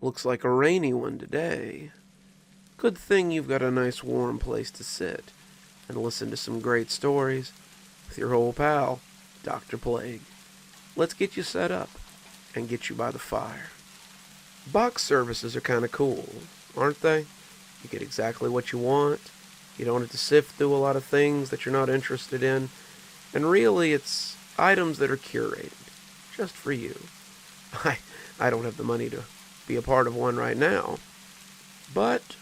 Looks like a rainy one today. Good thing you've got a nice warm place to sit and listen to some great stories with your old pal, Dr. Plague. Let's get you set up and get you by the fire. Box services are kind of cool, aren't they? You get exactly what you want. You don't have to sift through a lot of things that you're not interested in. And really, it's items that are curated, just for you. I don't have the money to be a part of one right now. But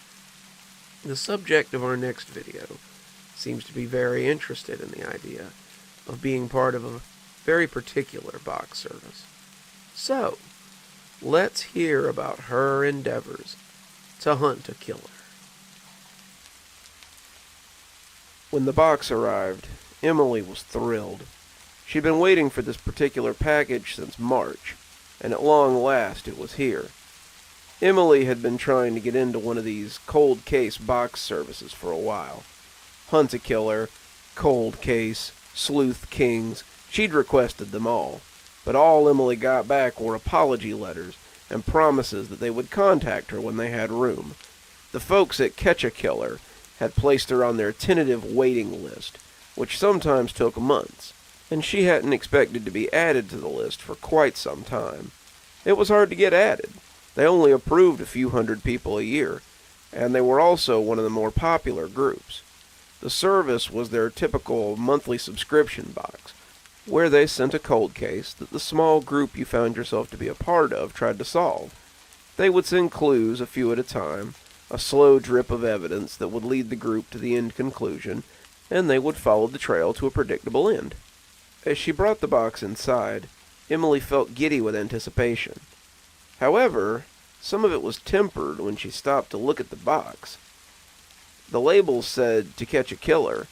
the subject of our next video seems to be very interested in the idea of being part of a very particular box service. So, let's hear about her endeavors to hunt a killer. When the box arrived, Emily was thrilled. She'd been waiting for this particular package since March, and at long last it was here. Emily had been trying to get into one of these cold case box services for a while. Hunt a killer, cold case, sleuth kings, she'd requested them all, but all Emily got back were apology letters and promises that they would contact her when they had room. The folks at Catch a Killer had placed her on their tentative waiting list, which sometimes took months, and she hadn't expected to be added to the list for quite some time. It was hard to get added. They only approved a few hundred people a year, and they were also one of the more popular groups. The service was their typical monthly subscription box, where they sent a cold case that the small group you found yourself to be a part of tried to solve. They would send clues a few at a time, a slow drip of evidence that would lead the group to the end conclusion, and they would follow the trail to a predictable end. As she brought the box inside, Emily felt giddy with anticipation. However, some of it was tempered when she stopped to look at the box. The label said to catch a killer,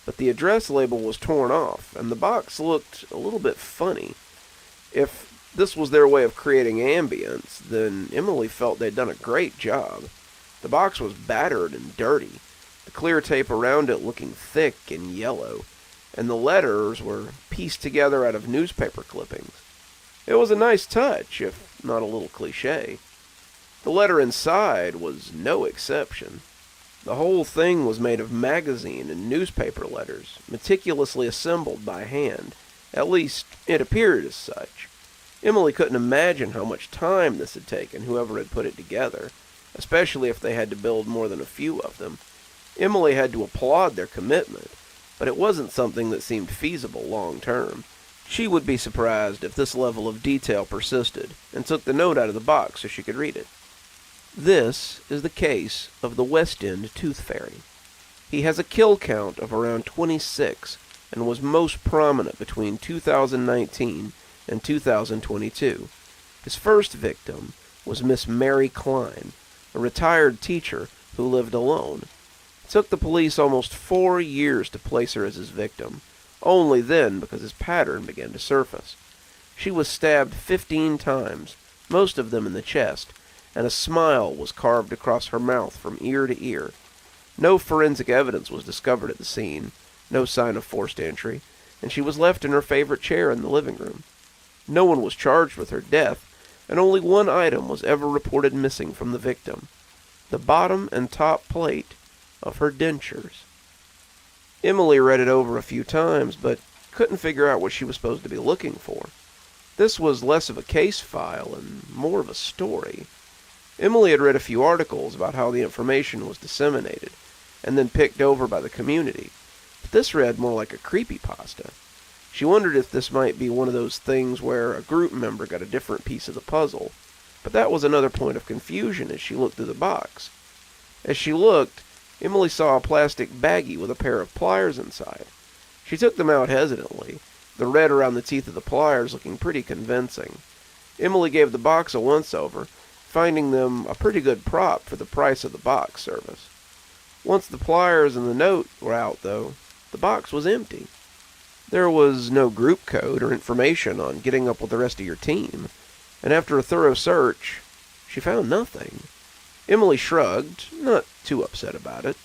but the address label was torn off, and the box looked a little bit funny. If this was their way of creating ambience, then Emily felt they'd done a great job. The box was battered and dirty, the clear tape around it looking thick and yellow, and the letters were pieced together out of newspaper clippings. It was a nice touch, if not a little cliché. The letter inside was no exception. The whole thing was made of magazine and newspaper letters, meticulously assembled by hand. At least, it appeared as such. Emily couldn't imagine how much time this had taken, whoever had put it together, especially if they had to build more than a few of them. Emily had to applaud their commitment, but it wasn't something that seemed feasible long term. She would be surprised if this level of detail persisted, and took the note out of the box so she could read it. This is the case of the West End Tooth Fairy. He has a kill count of around 26, and was most prominent between 2019 and 2022. His first victim was Miss Mary Klein, a retired teacher who lived alone. It took the police almost 4 years to place her as his victim, only then because his pattern began to surface. She was stabbed 15 times, most of them in the chest, and a smile was carved across her mouth from ear to ear. No forensic evidence was discovered at the scene, no sign of forced entry, and she was left in her favorite chair in the living room. No one was charged with her death, and only one item was ever reported missing from the victim: the bottom and top plate of her dentures. Emily read it over a few times, but couldn't figure out what she was supposed to be looking for. This was less of a case file and more of a story. Emily had read a few articles about how the information was disseminated, and then picked over by the community, but this read more like a creepypasta. She wondered if this might be one of those things where a group member got a different piece of the puzzle, but that was another point of confusion as she looked through the box. As she looked, Emily saw a plastic baggie with a pair of pliers inside. She took them out hesitantly, the red around the teeth of the pliers looking pretty convincing. Emily gave the box a once-over, finding them a pretty good prop for the price of the box service. Once the pliers and the note were out, though, the box was empty. There was no group code or information on getting up with the rest of your team, and after a thorough search, she found nothing. Emily shrugged, not too upset about it.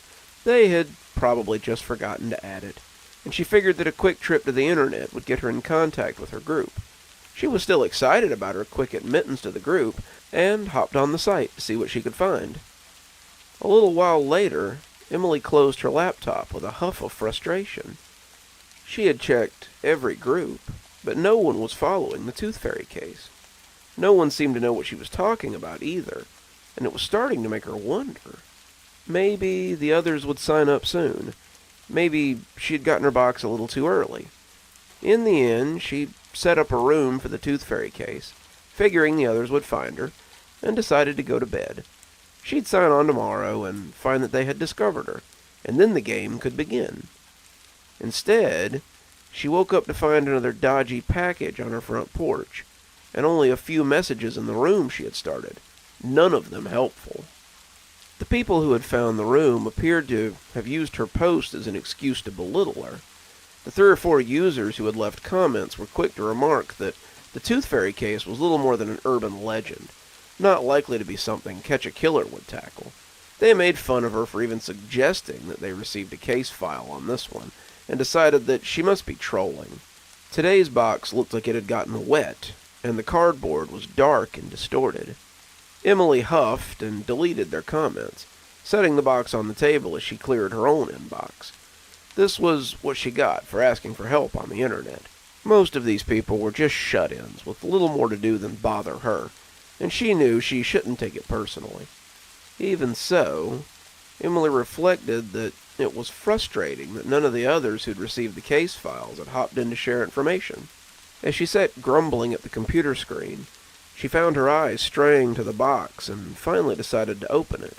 They had probably just forgotten to add it, and she figured that a quick trip to the internet would get her in contact with her group. She was still excited about her quick admittance to the group, and hopped on the site to see what she could find. A little while later, Emily closed her laptop with a huff of frustration. She had checked every group, but no one was following the Tooth Fairy case. No one seemed to know what she was talking about either, and it was starting to make her wonder. Maybe the others would sign up soon. Maybe she had gotten her box a little too early. In the end, she set up a room for the Tooth Fairy case, figuring the others would find her, and decided to go to bed. She'd sign on tomorrow and find that they had discovered her, and then the game could begin. Instead, she woke up to find another dodgy package on her front porch, and only a few messages in the room she had started, none of them helpful. The people who had found the room appeared to have used her post as an excuse to belittle her. The 3 or 4 users who had left comments were quick to remark that the Tooth Fairy case was little more than an urban legend, not likely to be something Catch-a-Killer would tackle. They made fun of her for even suggesting that they received a case file on this one, and decided that she must be trolling. Today's box looked like it had gotten wet, and the cardboard was dark and distorted. Emily huffed and deleted their comments, setting the box on the table as she cleared her own inbox. This was what she got for asking for help on the internet. Most of these people were just shut-ins, with little more to do than bother her, and she knew she shouldn't take it personally. Even so, Emily reflected that it was frustrating that none of the others who'd received the case files had hopped in to share information. As she sat grumbling at the computer screen, she found her eyes straying to the box and finally decided to open it.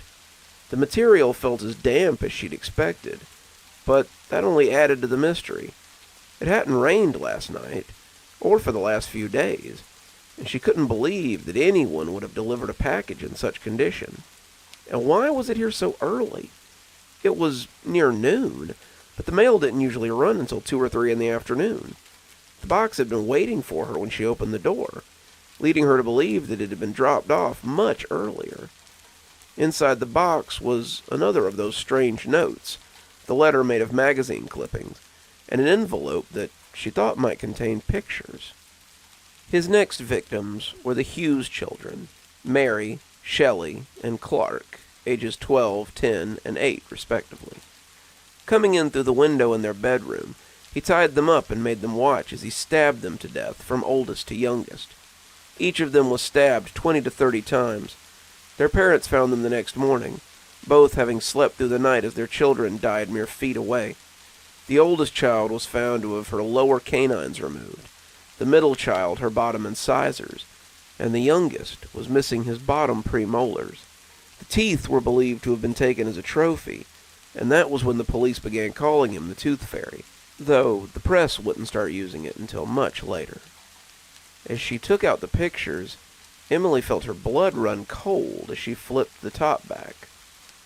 The material felt as damp as she'd expected, but that only added to the mystery. It hadn't rained last night, or for the last few days, and she couldn't believe that anyone would have delivered a package in such condition. And why was it here so early? It was near noon, but the mail didn't usually run until 2 or 3 in the afternoon. The box had been waiting for her when she opened the door, leading her to believe that it had been dropped off much earlier. Inside the box was another of those strange notes, the letter made of magazine clippings, and an envelope that she thought might contain pictures. His next victims were the Hughes children, Mary, Shelley, and Clark, ages 12, 10, and 8, respectively. Coming in through the window in their bedroom, he tied them up and made them watch as he stabbed them to death from oldest to youngest. Each of them was stabbed 20 to 30 times. Their parents found them the next morning, both having slept through the night as their children died mere feet away. The oldest child was found to have her lower canines removed, the middle child her bottom incisors, and the youngest was missing his bottom premolars. The teeth were believed to have been taken as a trophy, and that was when the police began calling him the Tooth Fairy, though the press wouldn't start using it until much later. As she took out the pictures, Emily felt her blood run cold as she flipped the top back.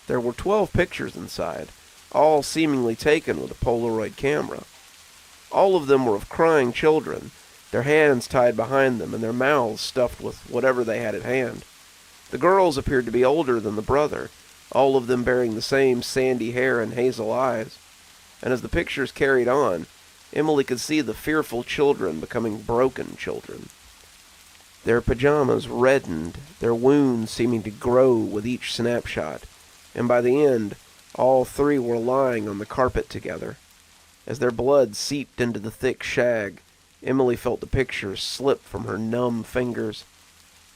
There were 12 pictures inside, all seemingly taken with a Polaroid camera. All of them were of crying children, their hands tied behind them and their mouths stuffed with whatever they had at hand. The girls appeared to be older than the brother, all of them bearing the same sandy hair and hazel eyes. And as the pictures carried on, Emily could see the fearful children becoming broken children. Their pajamas reddened, their wounds seeming to grow with each snapshot, and by the end, all 3 were lying on the carpet together. As their blood seeped into the thick shag, Emily felt the pictures slip from her numb fingers.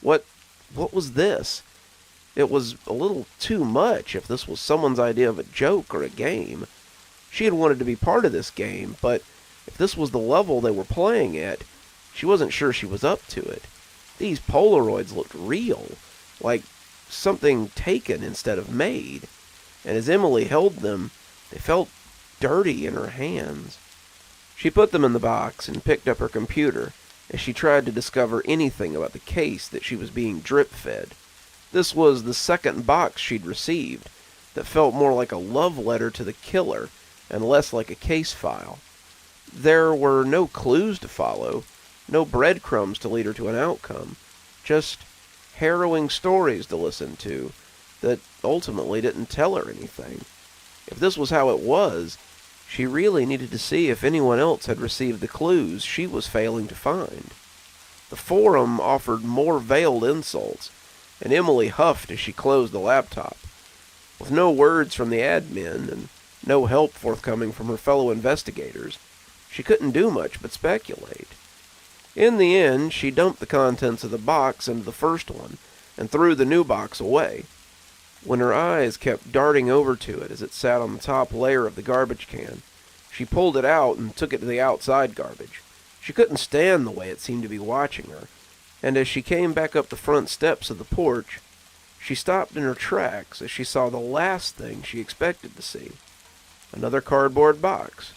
What was this? It was a little too much if this was someone's idea of a joke or a game. She had wanted to be part of this game, but if this was the level they were playing at, she wasn't sure she was up to it. These Polaroids looked real, like something taken instead of made, and as Emily held them, they felt dirty in her hands. She put them in the box and picked up her computer as she tried to discover anything about the case that she was being drip-fed. This was the second box she'd received that felt more like a love letter to the killer and less like a case file. There were no clues to follow, no breadcrumbs to lead her to an outcome, just harrowing stories to listen to that ultimately didn't tell her anything. If this was how it was, she really needed to see if anyone else had received the clues she was failing to find. The forum offered more veiled insults, and Emily huffed as she closed the laptop. With no words from the admin and no help forthcoming from her fellow investigators, she couldn't do much but speculate. In the end, she dumped the contents of the box into the first one and threw the new box away. When her eyes kept darting over to it as it sat on the top layer of the garbage can, she pulled it out and took it to the outside garbage. She couldn't stand the way it seemed to be watching her, and as she came back up the front steps of the porch, she stopped in her tracks as she saw the last thing she expected to see. Another cardboard box,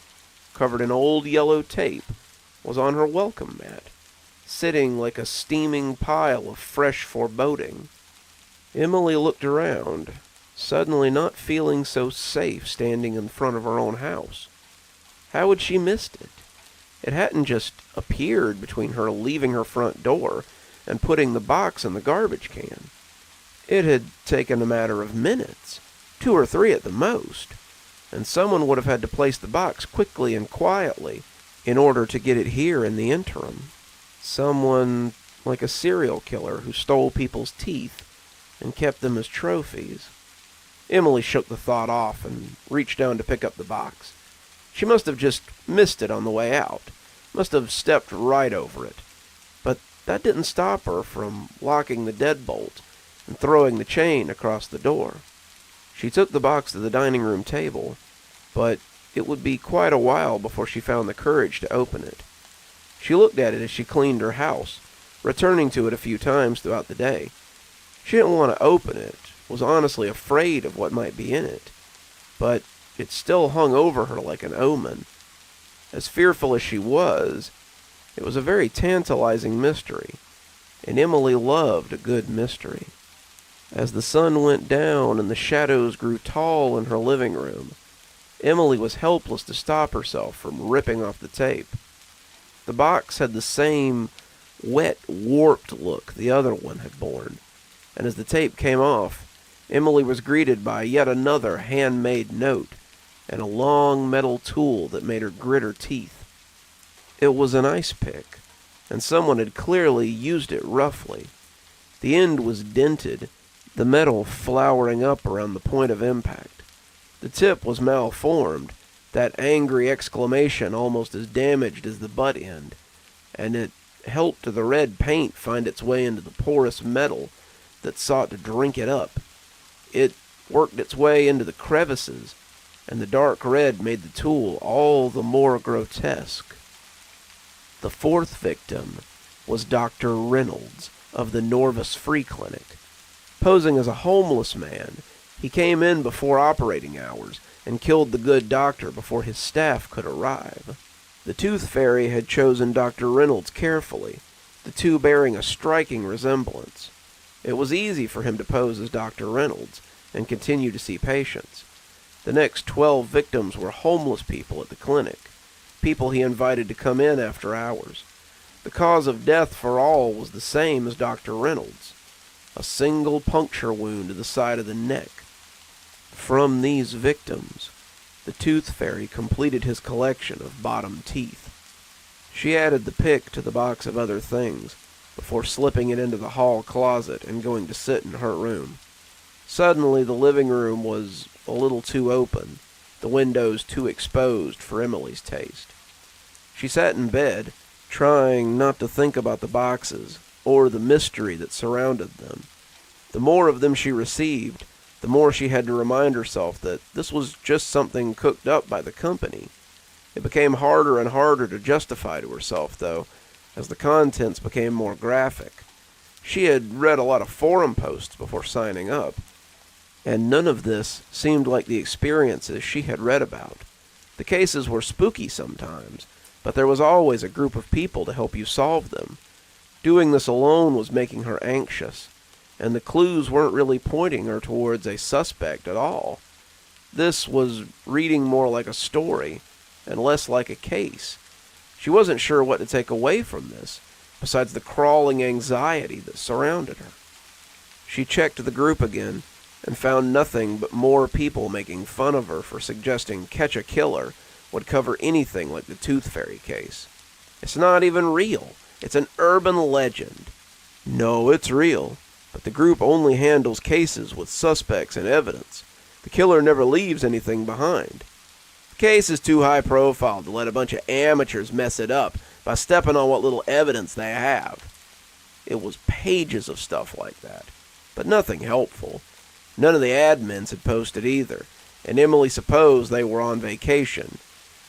covered in old yellow tape, was on her welcome mat, sitting like a steaming pile of fresh foreboding. Emily looked around, suddenly not feeling so safe standing in front of her own house. How had she missed it? It hadn't just appeared between her leaving her front door and putting the box in the garbage can. It had taken a matter of minutes, 2 or 3 at the most, and someone would have had to place the box quickly and quietly in order to get it here in the interim. Someone like a serial killer who stole people's teeth and kept them as trophies. Emily shook the thought off and reached down to pick up the box. She must have just missed it on the way out, must have stepped right over it. But that didn't stop her from locking the deadbolt and throwing the chain across the door. She took the box to the dining room table, but it would be quite a while before she found the courage to open it. She looked at it as she cleaned her house, returning to it a few times throughout the day. She didn't want to open it, was honestly afraid of what might be in it, but it still hung over her like an omen. As fearful as she was, it was a very tantalizing mystery, and Emily loved a good mystery. As the sun went down and the shadows grew tall in her living room, Emily was helpless to stop herself from ripping off the tape. The box had the same wet, warped look the other one had borne, and as the tape came off, Emily was greeted by yet another handmade note and a long metal tool that made her grit her teeth. It was an ice pick, and someone had clearly used it roughly. The end was dented, the metal flowering up around the point of impact. The tip was malformed, that angry exclamation almost as damaged as the butt end, and it helped the red paint find its way into the porous metal that sought to drink it up. It worked its way into the crevices, and the dark red made the tool all the more grotesque. The fourth victim was Dr. Reynolds of the Norvis Free Clinic. Posing as a homeless man, he came in before operating hours and killed the good doctor before his staff could arrive. The Tooth Fairy had chosen Dr. Reynolds carefully, the two bearing a striking resemblance. It was easy for him to pose as Dr. Reynolds and continue to see patients. The next 12 victims were homeless people at the clinic, people he invited to come in after hours. The cause of death for all was the same as Dr. Reynolds, a single puncture wound to the side of the neck. From these victims, the Tooth Fairy completed his collection of bottom teeth. She added the pick to the box of other things before slipping it into the hall closet and going to sit in her room. Suddenly, the living room was a little too open, the windows too exposed for Emily's taste. She sat in bed, trying not to think about the boxes or the mystery that surrounded them. The more of them she received, the more she had to remind herself that this was just something cooked up by the company. It became harder and harder to justify to herself, though, as the contents became more graphic. She had read a lot of forum posts before signing up, and none of this seemed like the experiences she had read about. The cases were spooky sometimes, but there was always a group of people to help you solve them. Doing this alone was making her anxious, and the clues weren't really pointing her towards a suspect at all. This was reading more like a story, and less like a case. She wasn't sure what to take away from this, besides the crawling anxiety that surrounded her. She checked the group again, and found nothing but more people making fun of her for suggesting Catch a Killer would cover anything like the Tooth Fairy case. It's not even real. It's an urban legend. No, it's real, but the group only handles cases with suspects and evidence. The killer never leaves anything behind. The case is too high profile to let a bunch of amateurs mess it up by stepping on what little evidence they have. It was pages of stuff like that, but nothing helpful. None of the admins had posted either, and Emily supposed they were on vacation.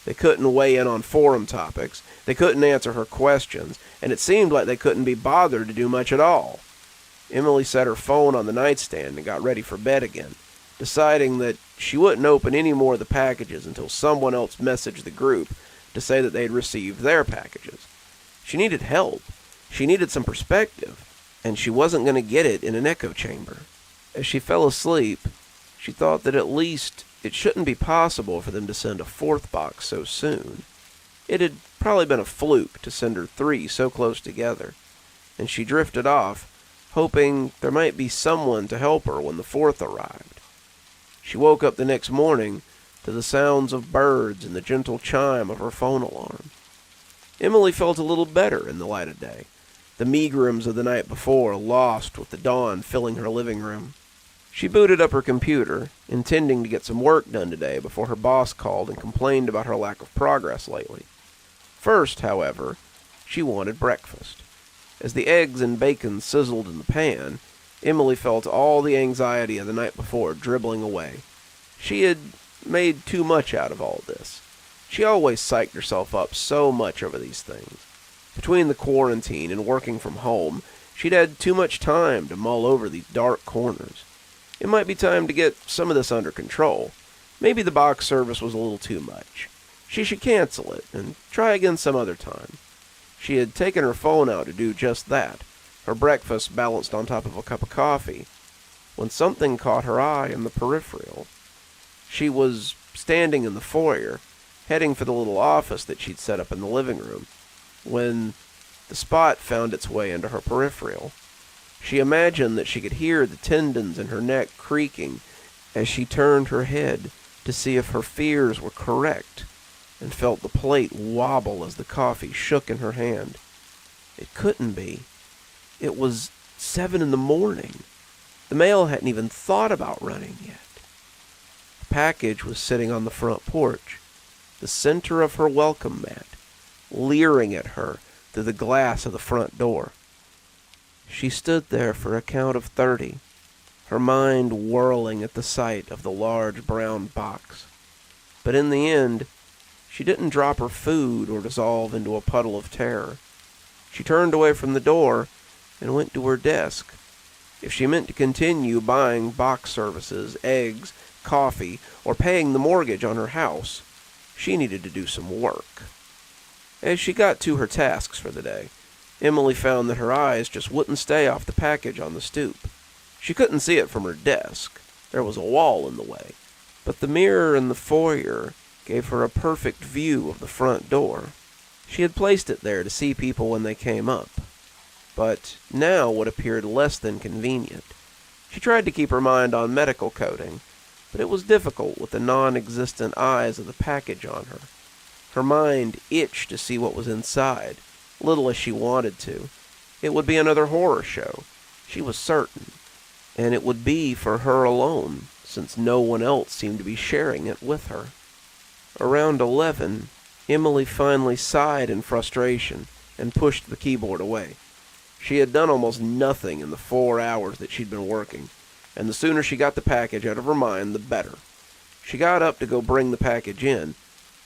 They couldn't weigh in on forum topics, they couldn't answer her questions, and it seemed like they couldn't be bothered to do much at all. Emily set her phone on the nightstand and got ready for bed again, deciding that she wouldn't open any more of the packages until someone else messaged the group to say that they'd received their packages. She needed help. She needed some perspective, and she wasn't going to get it in an echo chamber. As she fell asleep, she thought that at least it shouldn't be possible for them to send a fourth box so soon. It had probably been a fluke to send her 3 so close together, and she drifted off, hoping there might be someone to help her when the fourth arrived. She woke up the next morning to the sounds of birds and the gentle chime of her phone alarm. Emily felt a little better in the light of day, the megrims of the night before lost with the dawn filling her living room. She booted up her computer, intending to get some work done today before her boss called and complained about her lack of progress lately. First, however, she wanted breakfast. As the eggs and bacon sizzled in the pan, Emily felt all the anxiety of the night before dribbling away. She had made too much out of all this. She always psyched herself up so much over these things. Between the quarantine and working from home, she'd had too much time to mull over these dark corners. It might be time to get some of this under control. Maybe the box service was a little too much. She should cancel it and try again some other time. She had taken her phone out to do just that, her breakfast balanced on top of a cup of coffee, when something caught her eye in the peripheral. She was standing in the foyer, heading for the little office that she'd set up in the living room, when the spot found its way into her peripheral. She imagined that she could hear the tendons in her neck creaking as she turned her head to see if her fears were correct, and felt the plate wobble as the coffee shook in her hand. It couldn't be. It was 7 in the morning. The mail hadn't even thought about running yet. The package was sitting on the front porch, the center of her welcome mat, leering at her through the glass of the front door. She stood there for a count of 30, her mind whirling at the sight of the large brown box. But in the end, she didn't drop her food or dissolve into a puddle of terror. She turned away from the door and went to her desk. If she meant to continue buying box services, eggs, coffee, or paying the mortgage on her house, she needed to do some work. As she got to her tasks for the day, Emily found that her eyes just wouldn't stay off the package on the stoop. She couldn't see it from her desk. There was a wall in the way. But the mirror in the foyer gave her a perfect view of the front door. She had placed it there to see people when they came up. But now what appeared less than convenient. She tried to keep her mind on medical coding, but it was difficult with the non-existent eyes of the package on her. Her mind itched to see what was inside, little as she wanted to. It would be another horror show, she was certain, and it would be for her alone, since no one else seemed to be sharing it with her. Around 11, Emily finally sighed in frustration and pushed the keyboard away. She had done almost nothing in the 4 hours that she'd been working, and the sooner she got the package out of her mind, the better. She got up to go bring the package in,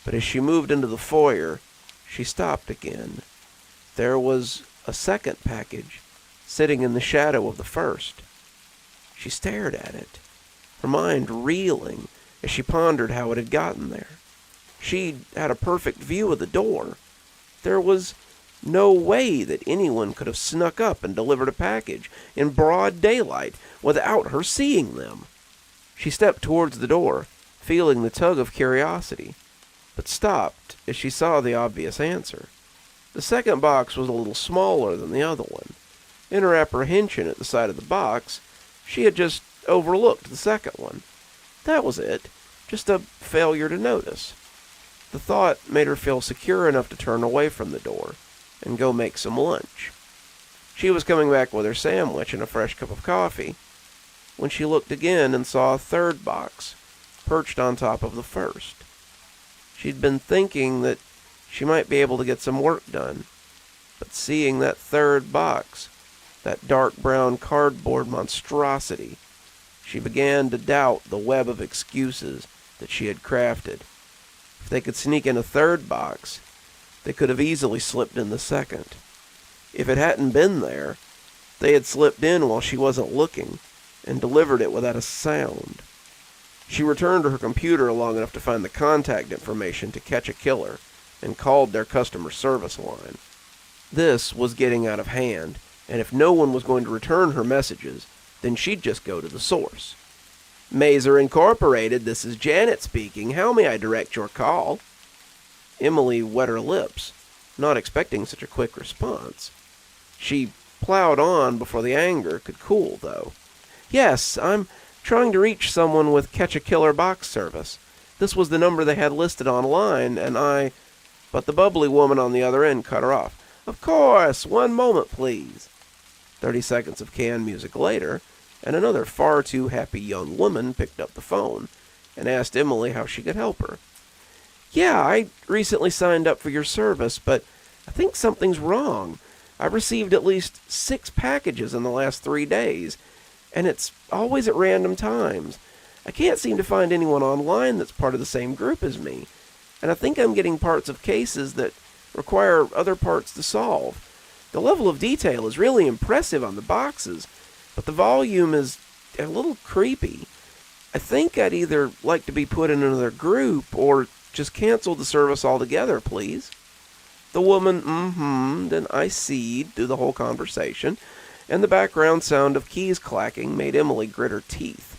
but as she moved into the foyer, she stopped again. There was a second package, sitting in the shadow of the first. She stared at it, her mind reeling as she pondered how it had gotten there. She'd had a perfect view of the door. There was no way that anyone could have snuck up and delivered a package in broad daylight without her seeing them. She stepped towards the door, feeling the tug of curiosity, but stopped as she saw the obvious answer. The second box was a little smaller than the other one. In her apprehension at the sight of the box, she had just overlooked the second one. That was it, just a failure to notice. The thought made her feel secure enough to turn away from the door. and go make some lunch. She was coming back with her sandwich and a fresh cup of coffee when she looked again and saw a third box perched on top of the first. She'd been thinking that she might be able to get some work done, but seeing that third box, that dark brown cardboard monstrosity, she began to doubt the web of excuses that she had crafted. If they could sneak in a third box, they could have easily slipped in the second. If it hadn't been there, they had slipped in while she wasn't looking and delivered it without a sound. She returned to her computer long enough to find the contact information to catch a killer and called their customer service line. This was getting out of hand, and if no one was going to return her messages, then she'd just go to the source. Mazer Incorporated, this is Janet speaking. How may I direct your call? Emily wet her lips, not expecting such a quick response. She plowed on before the anger could cool, though. Yes, I'm trying to reach someone with Catch-A-Killer box service. This was the number they had listed online, and I... But the bubbly woman on the other end cut her off. Of course, one moment, please. 30 seconds of canned music later, and another far too happy young woman picked up the phone and asked Emily how she could help her. Yeah, I recently signed up for your service, but I think something's wrong. I received at least 6 packages in the last 3 days, and it's always at random times. I can't seem to find anyone online that's part of the same group as me, and I think I'm getting parts of cases that require other parts to solve. The level of detail is really impressive on the boxes, but the volume is a little creepy. I think I'd either like to be put in another group or just cancel the service altogether, please. The woman then I seed through the whole conversation, and the background sound of keys clacking made Emily grit her teeth.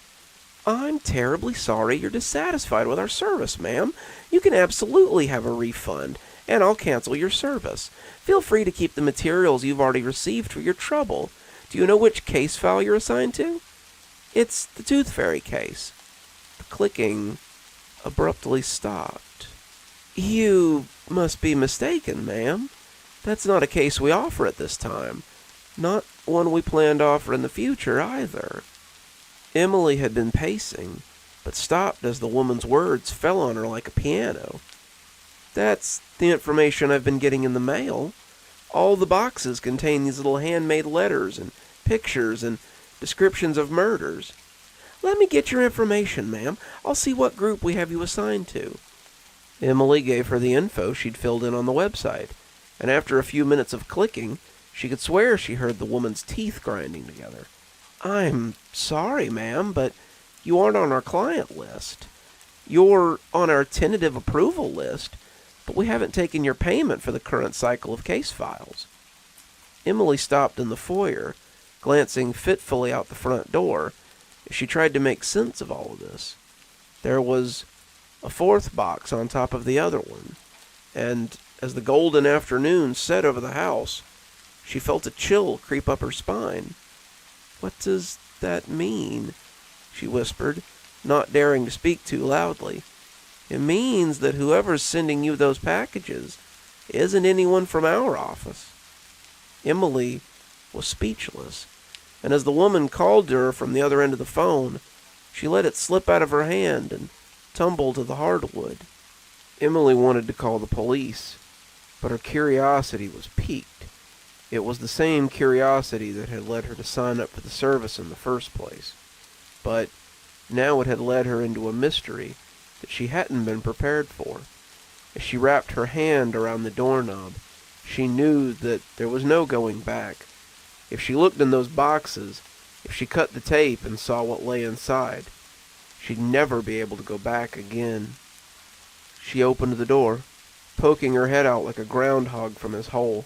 I'm terribly sorry you're dissatisfied with our service, ma'am. You can absolutely have a refund, and I'll cancel your service. Feel free to keep the materials you've already received for your trouble. Do you know which case file you're assigned to? It's the Tooth Fairy case. The clicking abruptly stopped. You must be mistaken, ma'am. That's not a case we offer at this time. Not one we plan to offer in the future, either. Emily had been pacing, but stopped as the woman's words fell on her like a piano. That's the information I've been getting in the mail. All the boxes contain these little handmade letters and pictures and descriptions of murders. Let me get your information, ma'am. I'll see what group we have you assigned to. Emily gave her the info she'd filled in on the website, and after a few minutes of clicking, she could swear she heard the woman's teeth grinding together. I'm sorry, ma'am, but you aren't on our client list. You're on our tentative approval list, but we haven't taken your payment for the current cycle of case files. Emily stopped in the foyer, glancing fitfully out the front door as she tried to make sense of all of this. There was a 4th box on top of the other one, and as the golden afternoon set over the house, she felt a chill creep up her spine. What does that mean? She whispered, not daring to speak too loudly. It means that whoever's sending you those packages isn't anyone from our office. Emily was speechless, and as the woman called to her from the other end of the phone, she let it slip out of her hand and tumble to the hardwood. Emily wanted to call the police, but her curiosity was piqued. It was the same curiosity that had led her to sign up for the service in the first place, but now it had led her into a mystery that she hadn't been prepared for. As she wrapped her hand around the doorknob, she knew that there was no going back. If she looked in those boxes, if she cut the tape and saw what lay inside, she'd never be able to go back again. She opened the door, poking her head out like a groundhog from his hole.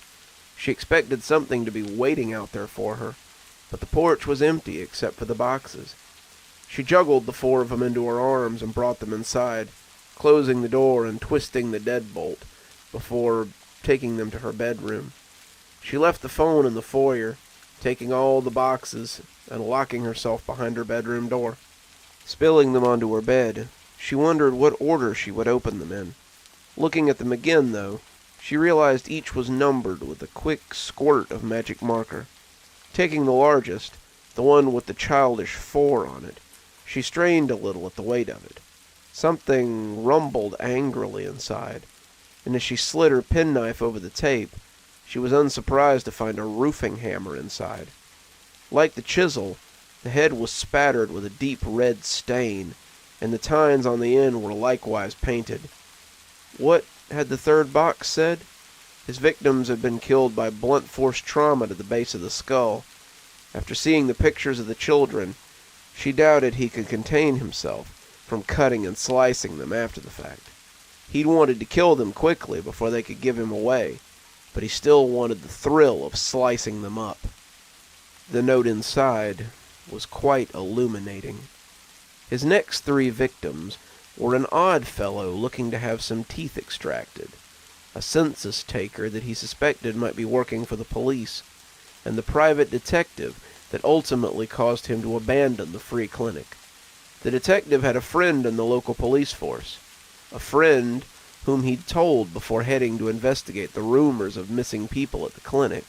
She expected something to be waiting out there for her, but the porch was empty except for the boxes. She juggled the 4 of them into her arms and brought them inside, closing the door and twisting the deadbolt before taking them to her bedroom. She left the phone in the foyer, taking all the boxes and locking herself behind her bedroom door. Spilling them onto her bed, she wondered what order she would open them in. Looking at them again, though, She realized each was numbered with a quick squirt of magic marker. Taking the largest, the one with the childish 4 on it, she strained a little at the weight of it. Something rumbled angrily inside, and as she slid her penknife over the tape, she was unsurprised to find a roofing hammer inside. Like the chisel, the head was spattered with a deep red stain, and the tines on the end were likewise painted. What had the third box said? His victims had been killed by blunt force trauma to the base of the skull. After seeing the pictures of the children, she doubted he could contain himself from cutting and slicing them after the fact. He'd wanted to kill them quickly before they could give him away, but he still wanted the thrill of slicing them up. The note inside was quite illuminating. His next 3 victims were an odd fellow looking to have some teeth extracted, a census taker that he suspected might be working for the police, and the private detective that ultimately caused him to abandon the free clinic. The detective had a friend in the local police force, a friend whom he'd told before heading to investigate the rumors of missing people at the clinic.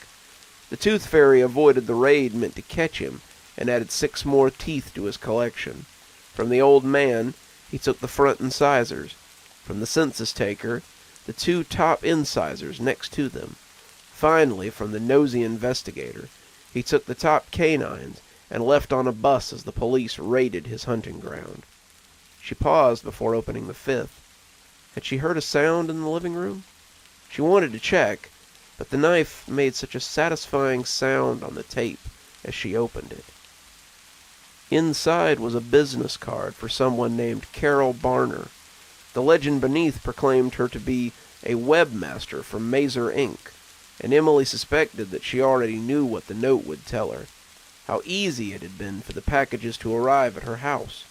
The Tooth Fairy avoided the raid meant to catch him and added 6 more teeth to his collection. From the old man, he took the front incisors. From the census taker, the 2 top incisors next to them. Finally, from the nosy investigator, he took the top canines and left on a bus as the police raided his hunting ground. She paused before opening the 5th. Had she heard a sound in the living room? She wanted to check, but the knife made such a satisfying sound on the tape as she opened it. Inside was a business card for someone named Carol Barner. The legend beneath proclaimed her to be a webmaster from Mazer Inc., and Emily suspected that she already knew what the note would tell her. How easy it had been for the packages to arrive at her house.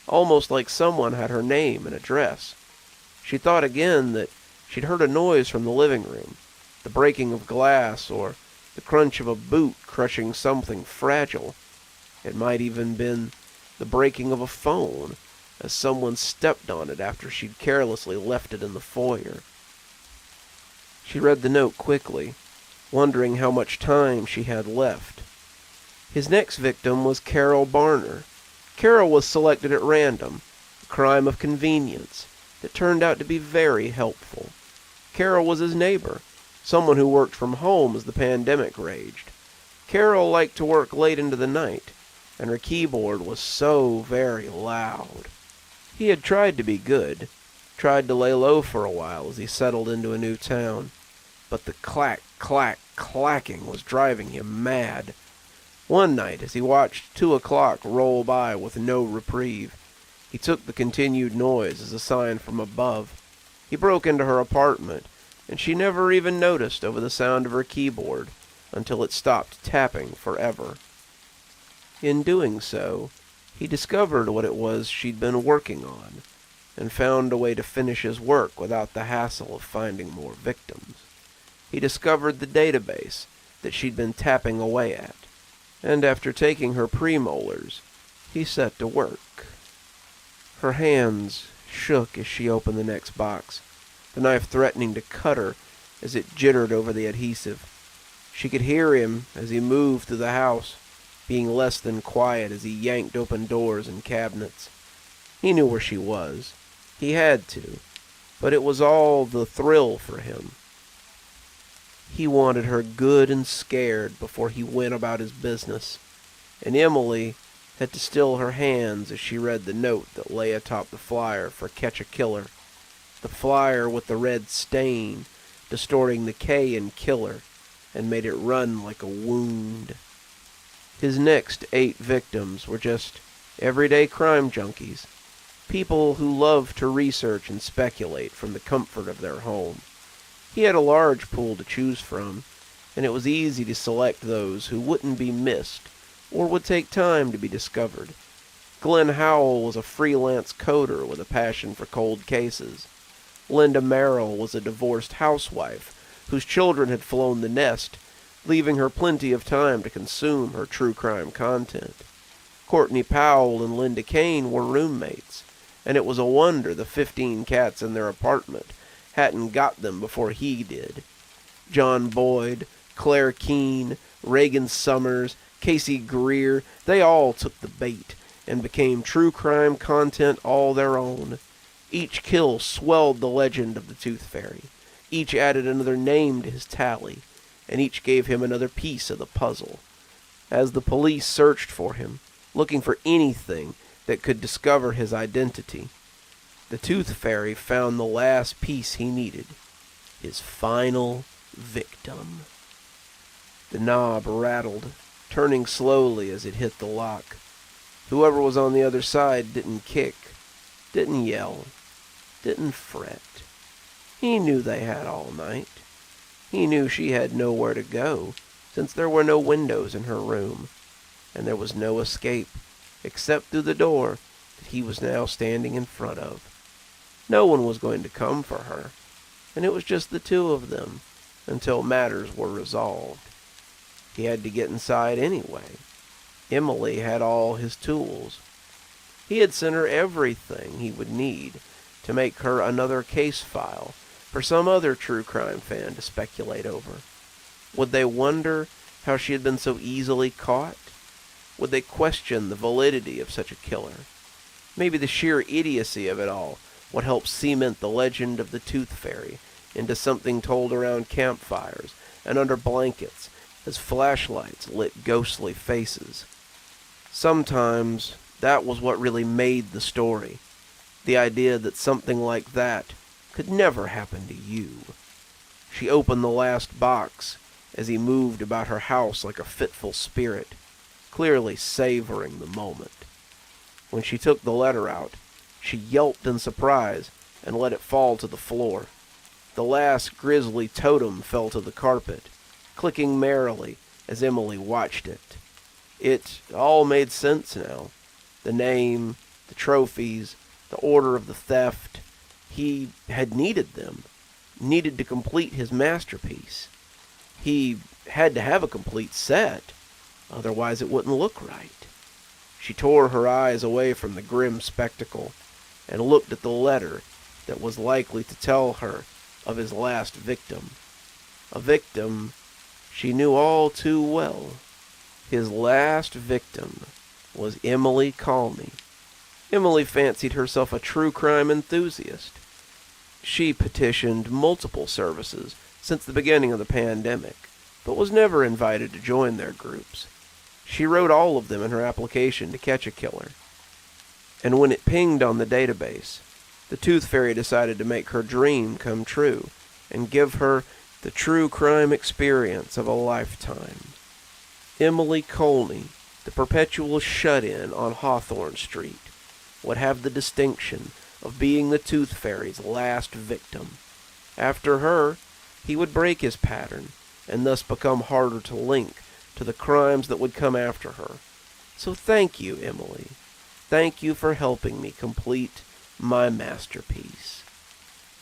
Almost like someone had her name and address. She thought again that she'd heard a noise from the living room, the breaking of glass or the crunch of a boot crushing something fragile. It might even been the breaking of a phone, as someone stepped on it after she'd carelessly left it in the foyer. She read the note quickly, wondering how much time she had left. His next victim was Carol Barner. Carol was selected at random, a crime of convenience that turned out to be very helpful. Carol was his neighbor, someone who worked from home as the pandemic raged. Carol liked to work late into the night, and her keyboard was so very loud. He had tried to be good, tried to lay low for a while as he settled into a new town, but the clack, clack, clacking was driving him mad. One night, as he watched 2 o'clock roll by with no reprieve, he took the continued noise as a sign from above. He broke into her apartment, and she never even noticed over the sound of her keyboard until it stopped tapping forever. In doing so, he discovered what it was she'd been working on, and found a way to finish his work without the hassle of finding more victims. He discovered the database that she'd been tapping away at, and after taking her premolars, he set to work. Her hands shook as she opened the next box, the knife threatening to cut her as it jittered over the adhesive. She could hear him as he moved through the house, being less than quiet as he yanked open doors and cabinets. He knew where she was. He had to, but it was all the thrill for him. He wanted her good and scared before he went about his business, and Emily had to still her hands as she read the note that lay atop the flyer for Catch a Killer. The flyer with the red stain, distorting the K in killer, and made it run like a wound. His next 8 victims were just everyday crime junkies, people who loved to research and speculate from the comfort of their home. He had a large pool to choose from, and it was easy to select those who wouldn't be missed or would take time to be discovered. Glenn Howell was a freelance coder with a passion for cold cases. Linda Merrill was a divorced housewife whose children had flown the nest, leaving her plenty of time to consume her true crime content. Courtney Powell and Linda Kane were roommates, and it was a wonder the 15 cats in their apartment hadn't got them before he did. John Boyd, Claire Keene, Reagan Summers, Casey Greer, they all took the bait and became true crime content all their own. Each kill swelled the legend of the Tooth Fairy. Each added another name to his tally, and each gave him another piece of the puzzle. As the police searched for him, looking for anything that could discover his identity, the Tooth Fairy found the last piece he needed, his final victim. The knob rattled, turning slowly as it hit the lock. Whoever was on the other side didn't kick, didn't yell, didn't fret. He knew they had all night. He knew she had nowhere to go, since there were no windows in her room, and there was no escape, except through the door that he was now standing in front of. No one was going to come for her, and it was just the two of them, until matters were resolved. He had to get inside anyway. Emily had all his tools. He had sent her everything he would need to make her another case file for some other true crime fan to speculate over. Would they wonder how she had been so easily caught? Would they question the validity of such a killer? Maybe the sheer idiocy of it all would help cement the legend of the Tooth Fairy into something told around campfires and under blankets as flashlights lit ghostly faces. Sometimes that was what really made the story. The idea that something like that could never happen to you. She opened the last box as he moved about her house like a fitful spirit, clearly savoring the moment. When she took the letter out, she yelped in surprise and let it fall to the floor. The last grisly totem fell to the carpet, clicking merrily as Emily watched it. It all made sense now. The name, the trophies, the order of the theft. He had needed them, needed to complete his masterpiece. He had to have a complete set, otherwise it wouldn't look right. She tore her eyes away from the grim spectacle and looked at the letter that was likely to tell her of his last victim. A victim she knew all too well. His last victim was Emily Colney. Emily fancied herself a true crime enthusiast. She petitioned multiple services since the beginning of the pandemic, but was never invited to join their groups. She wrote all of them in her application to catch a killer. And when it pinged on the database, the Tooth Fairy decided to make her dream come true and give her the true crime experience of a lifetime. Emily Colney, the perpetual shut-in on Hawthorne Street, would have the distinction of being the Tooth Fairy's last victim. After her, he would break his pattern, and thus become harder to link to the crimes that would come after her. So thank you, Emily. Thank you for helping me complete my masterpiece.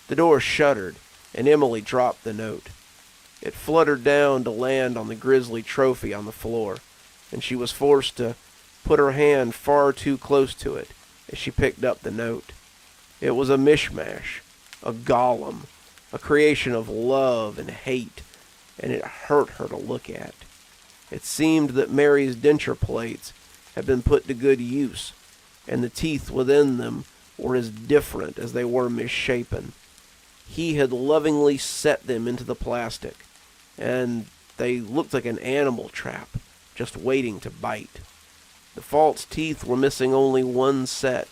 The door shuddered, and Emily dropped the note. It fluttered down to land on the grisly trophy on the floor, and she was forced to put her hand far too close to it as she picked up the note. It was a mishmash, a golem, a creation of love and hate, and it hurt her to look at. It seemed that Mary's denture plates had been put to good use, and the teeth within them were as different as they were misshapen. He had lovingly set them into the plastic, and they looked like an animal trap, just waiting to bite. The false teeth were missing only one set,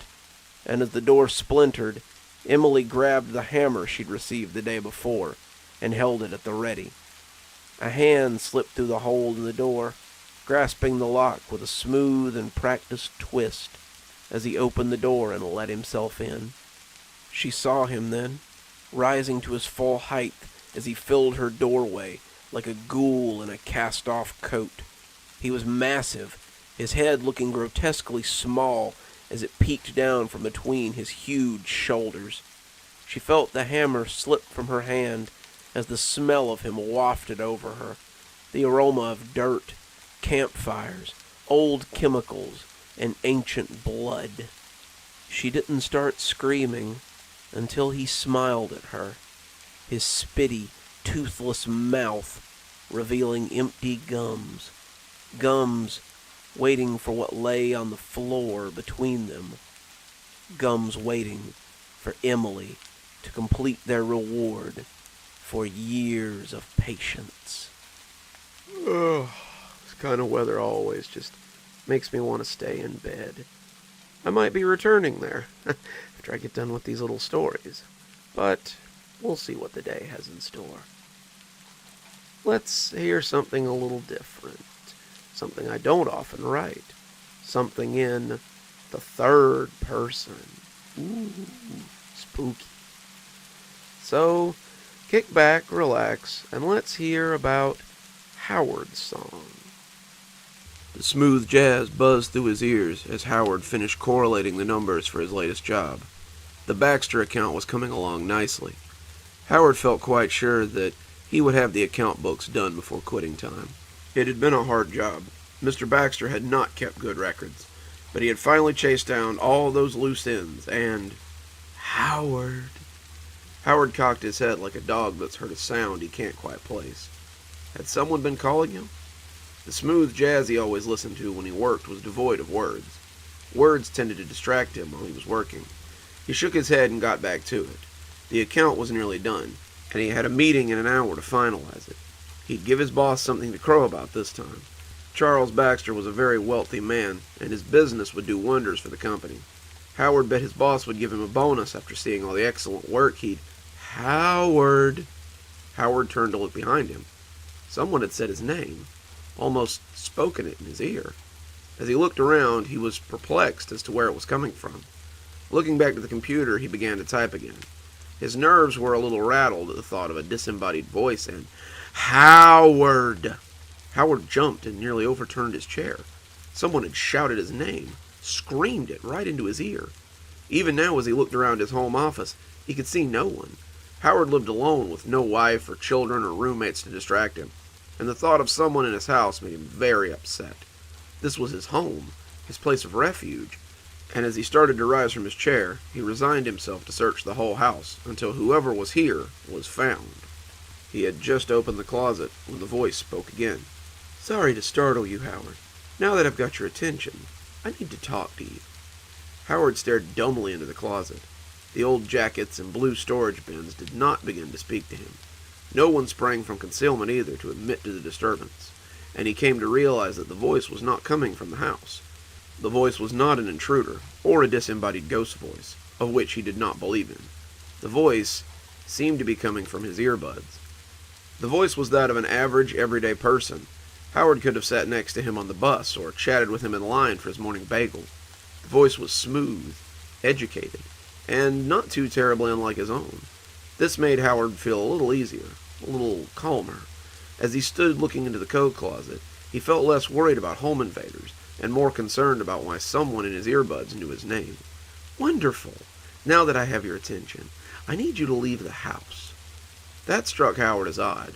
and as the door splintered, Emily grabbed the hammer she'd received the day before and held it at the ready. A hand slipped through the hole in the door, grasping the lock with a smooth and practiced twist as he opened the door and let himself in. She saw him then, rising to his full height as he filled her doorway like a ghoul in a cast-off coat. He was massive, his head looking grotesquely small as it peeked down from between his huge shoulders. She felt the hammer slip from her hand as the smell of him wafted over her, the aroma of dirt, campfires, old chemicals, and ancient blood. She didn't start screaming until he smiled at her. his spitty, toothless mouth revealing empty gums. Gums waiting for what lay on the floor between them. Gums waiting for Emily to complete their reward for years of patience. Ugh, this kind of weather always just makes me want to stay in bed. I might be returning there after I get done with these little stories, but we'll see what the day has in store. Let's hear something a little different, something I don't often write, something in the third person. Ooh, spooky. So, kick back, relax, and let's hear about Howard's song. The smooth jazz buzzed through his ears as Howard finished correlating the numbers for his latest job. The Baxter account was coming along nicely. Howard felt quite sure that he would have the account books done before quitting time. It had been a hard job. Mr. Baxter had not kept good records, but he had finally chased down all those loose ends, and Howard cocked his head like a dog that's heard a sound he can't quite place. Had someone been calling him? The smooth jazz he always listened to when he worked was devoid of words. Words tended to distract him while he was working. He shook his head and got back to it. The account was nearly done, and he had a meeting in an hour to finalize it. He'd give his boss something to crow about this time. Charles Baxter was a very wealthy man, and his business would do wonders for the company. Howard bet his boss would give him a bonus after seeing all the excellent work he'd... Howard turned to look behind him. Someone had said his name, almost spoken it in his ear. As he looked around, he was perplexed as to where it was coming from. Looking back to the computer, he began to type again. His nerves were a little rattled at the thought of a disembodied voice, and Howard! Howard jumped and nearly overturned his chair. Someone had shouted his name, screamed it right into his ear. Even now, as he looked around his home office, he could see no one. Howard lived alone with no wife or children or roommates to distract him, and the thought of someone in his house made him very upset. This was his home, his place of refuge, and as he started to rise from his chair, he resigned himself to search the whole house until whoever was here was found. He had just opened the closet when the voice spoke again. "Sorry to startle you, Howard. Now that I've got your attention, I need to talk to you." Howard stared dumbly into the closet. The old jackets and blue storage bins did not begin to speak to him. No one sprang from concealment either to admit to the disturbance, and he came to realize that the voice was not coming from the house. The voice was not an intruder, or a disembodied ghost voice, of which he did not believe in. The voice seemed to be coming from his earbuds. The voice was that of an average, everyday person. Howard could have sat next to him on the bus, or chatted with him in line for his morning bagel. The voice was smooth, educated, and not too terribly unlike his own. This made Howard feel a little easier, a little calmer. As he stood looking into the coat closet, he felt less worried about home invaders, and more concerned about why someone in his earbuds knew his name. "Wonderful! Now that I have your attention, I need you to leave the house." That struck Howard as odd.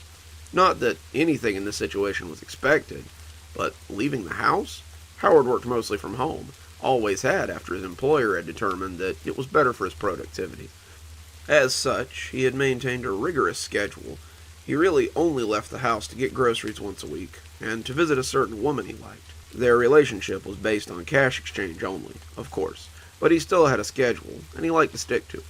Not that anything in this situation was expected, but leaving the house? Howard worked mostly from home, always had after his employer had determined that it was better for his productivity. As such, he had maintained a rigorous schedule. He really only left the house to get groceries once a week, and to visit a certain woman he liked. Their relationship was based on cash exchange only, of course, but he still had a schedule, and he liked to stick to it.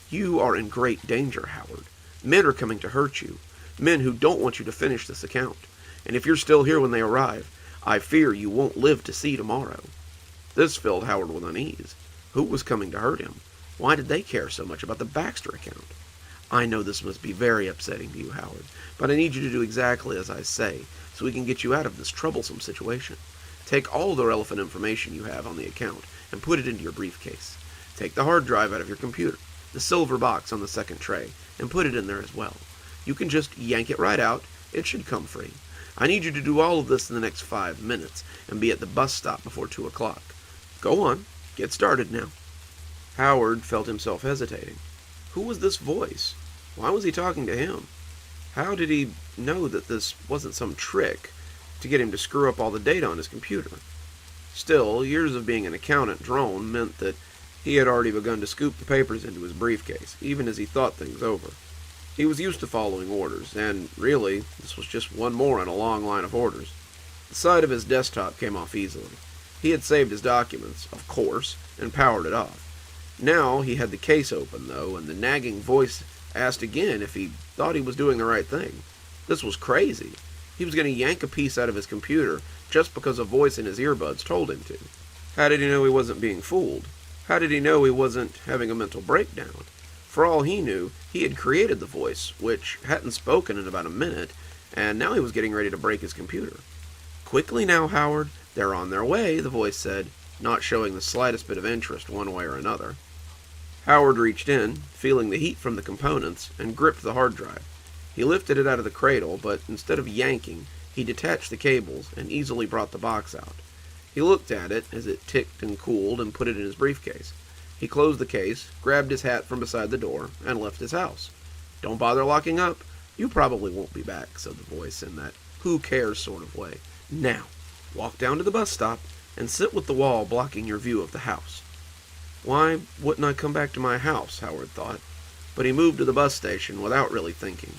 "You are in great danger, Howard. Men are coming to hurt you, men who don't want you to finish this account, and if you're still here when they arrive, I fear you won't live to see tomorrow." This filled Howard with unease. Who was coming to hurt him? Why did they care so much about the Baxter account? "I know this must be very upsetting to you, Howard, but I need you to do exactly as I say, so we can get you out of this troublesome situation. Take all the relevant information you have on the account and put it into your briefcase. Take the hard drive out of your computer, the silver box on the second tray, and put it in there as well. You can just yank it right out. It should come free. I need you to do all of this in the next 5 minutes and be at the bus stop before 2 o'clock. Go on. Get started now." Howard felt himself hesitating. Who was this voice? Why was he talking to him? How did he know that this wasn't some trick to get him to screw up all the data on his computer? Still, years of being an accountant drone meant that he had already begun to scoop the papers into his briefcase, even as he thought things over. He was used to following orders, and really, this was just one more in a long line of orders. The side of his desktop came off easily. He had saved his documents, of course, and powered it off. Now he had the case open, though, and the nagging voice asked again if he thought he was doing the right thing. This was crazy. He was going to yank a piece out of his computer just because a voice in his earbuds told him to. How did he know he wasn't being fooled? How did he know he wasn't having a mental breakdown? For all he knew, he had created the voice, which hadn't spoken in about a minute, and now he was getting ready to break his computer. "Quickly now, Howard. They're on their way," the voice said, not showing the slightest bit of interest one way or another. Howard reached in, feeling the heat from the components, and gripped the hard drive. He lifted it out of the cradle, but instead of yanking, he detached the cables and easily brought the box out. He looked at it as it ticked and cooled and put it in his briefcase. He closed the case, grabbed his hat from beside the door, and left his house. "Don't bother locking up. You probably won't be back," said the voice in that who cares sort of way. "Now, walk down to the bus stop and sit with the wall blocking your view of the house." Why wouldn't I come back to my house, Howard thought, but he moved to the bus station without really thinking.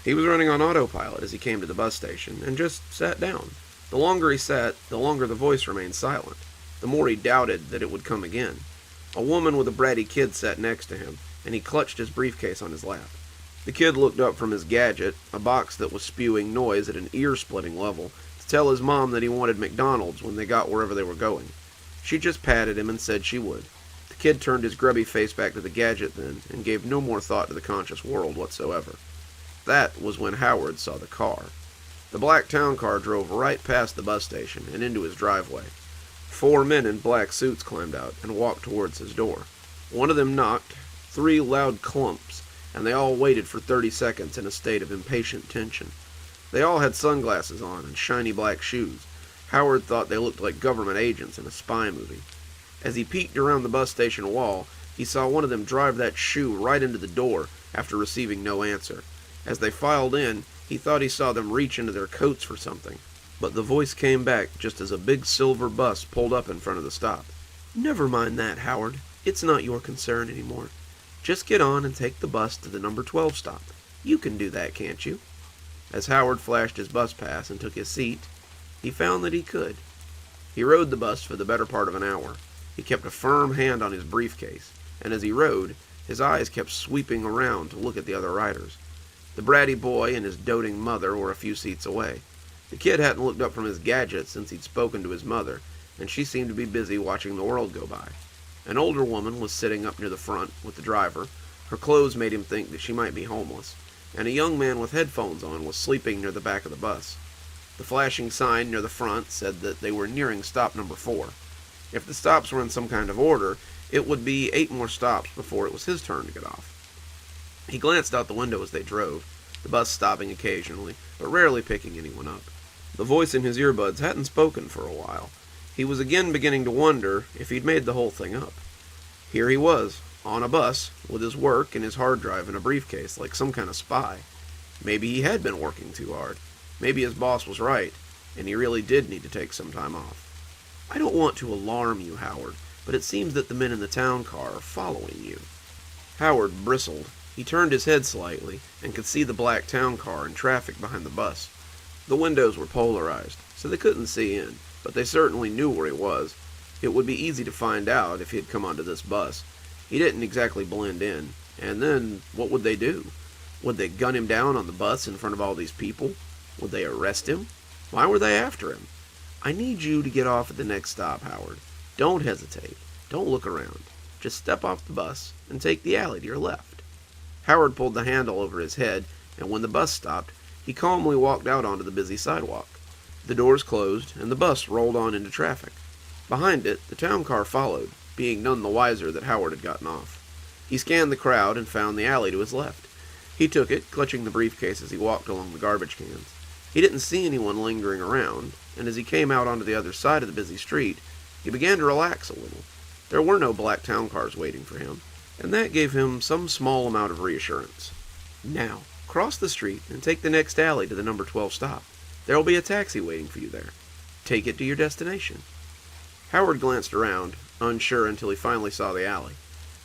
He was running on autopilot as he came to the bus station and just sat down. The longer he sat, the longer the voice remained silent, the more he doubted that it would come again. A woman with a bratty kid sat next to him, and he clutched his briefcase on his lap. The kid looked up from his gadget, a box that was spewing noise at an ear-splitting level, to tell his mom that he wanted McDonald's when they got wherever they were going. She just patted him and said she would. The kid turned his grubby face back to the gadget then, and gave no more thought to the conscious world whatsoever. That was when Howard saw the car. The black town car drove right past the bus station and into his driveway. 4 men in black suits climbed out and walked towards his door. One of them knocked, 3 loud clumps, and they all waited for 30 seconds in a state of impatient tension. They all had sunglasses on and shiny black shoes. Howard thought they looked like government agents in a spy movie. As he peeked around the bus station wall, he saw one of them drive that shoe right into the door after receiving no answer. As they filed in, he thought he saw them reach into their coats for something. But the voice came back just as a big silver bus pulled up in front of the stop. "Never mind that, Howard. It's not your concern anymore. Just get on and take the bus to the number 12 stop. You can do that, can't you?" As Howard flashed his bus pass and took his seat, he found that he could. He rode the bus for the better part of an hour. He kept a firm hand on his briefcase, and as he rode, his eyes kept sweeping around to look at the other riders. The bratty boy and his doting mother were a few seats away. The kid hadn't looked up from his gadget since he'd spoken to his mother, and she seemed to be busy watching the world go by. An older woman was sitting up near the front with the driver. Her clothes made him think that she might be homeless, and a young man with headphones on was sleeping near the back of the bus. The flashing sign near the front said that they were nearing stop number 4. If the stops were in some kind of order, it would be 8 more stops before it was his turn to get off. He glanced out the window as they drove, the bus stopping occasionally, but rarely picking anyone up. The voice in his earbuds hadn't spoken for a while. He was again beginning to wonder if he'd made the whole thing up. Here he was, on a bus, with his work and his hard drive in a briefcase like some kind of spy. Maybe he had been working too hard. Maybe his boss was right, and he really did need to take some time off. "I don't want to alarm you, Howard, but it seems that the men in the town car are following you." Howard bristled. He turned his head slightly and could see the black town car and traffic behind the bus. The windows were polarized, so they couldn't see in, but they certainly knew where he was. It would be easy to find out if he had come onto this bus. He didn't exactly blend in, and then what would they do? Would they gun him down on the bus in front of all these people? Would they arrest him? Why were they after him? "I need you to get off at the next stop, Howard. Don't hesitate. Don't look around. Just step off the bus and take the alley to your left." Howard pulled the handle over his head, and when the bus stopped, he calmly walked out onto the busy sidewalk. The doors closed, and the bus rolled on into traffic. Behind it, the town car followed, being none the wiser that Howard had gotten off. He scanned the crowd and found the alley to his left. He took it, clutching the briefcase as he walked along the garbage cans. He didn't see anyone lingering around, and as he came out onto the other side of the busy street, he began to relax a little. There were no black town cars waiting for him, and that gave him some small amount of reassurance. "Now, cross the street and take the next alley to the number 12 stop. There will be a taxi waiting for you there. Take it to your destination." Howard glanced around, unsure until he finally saw the alley.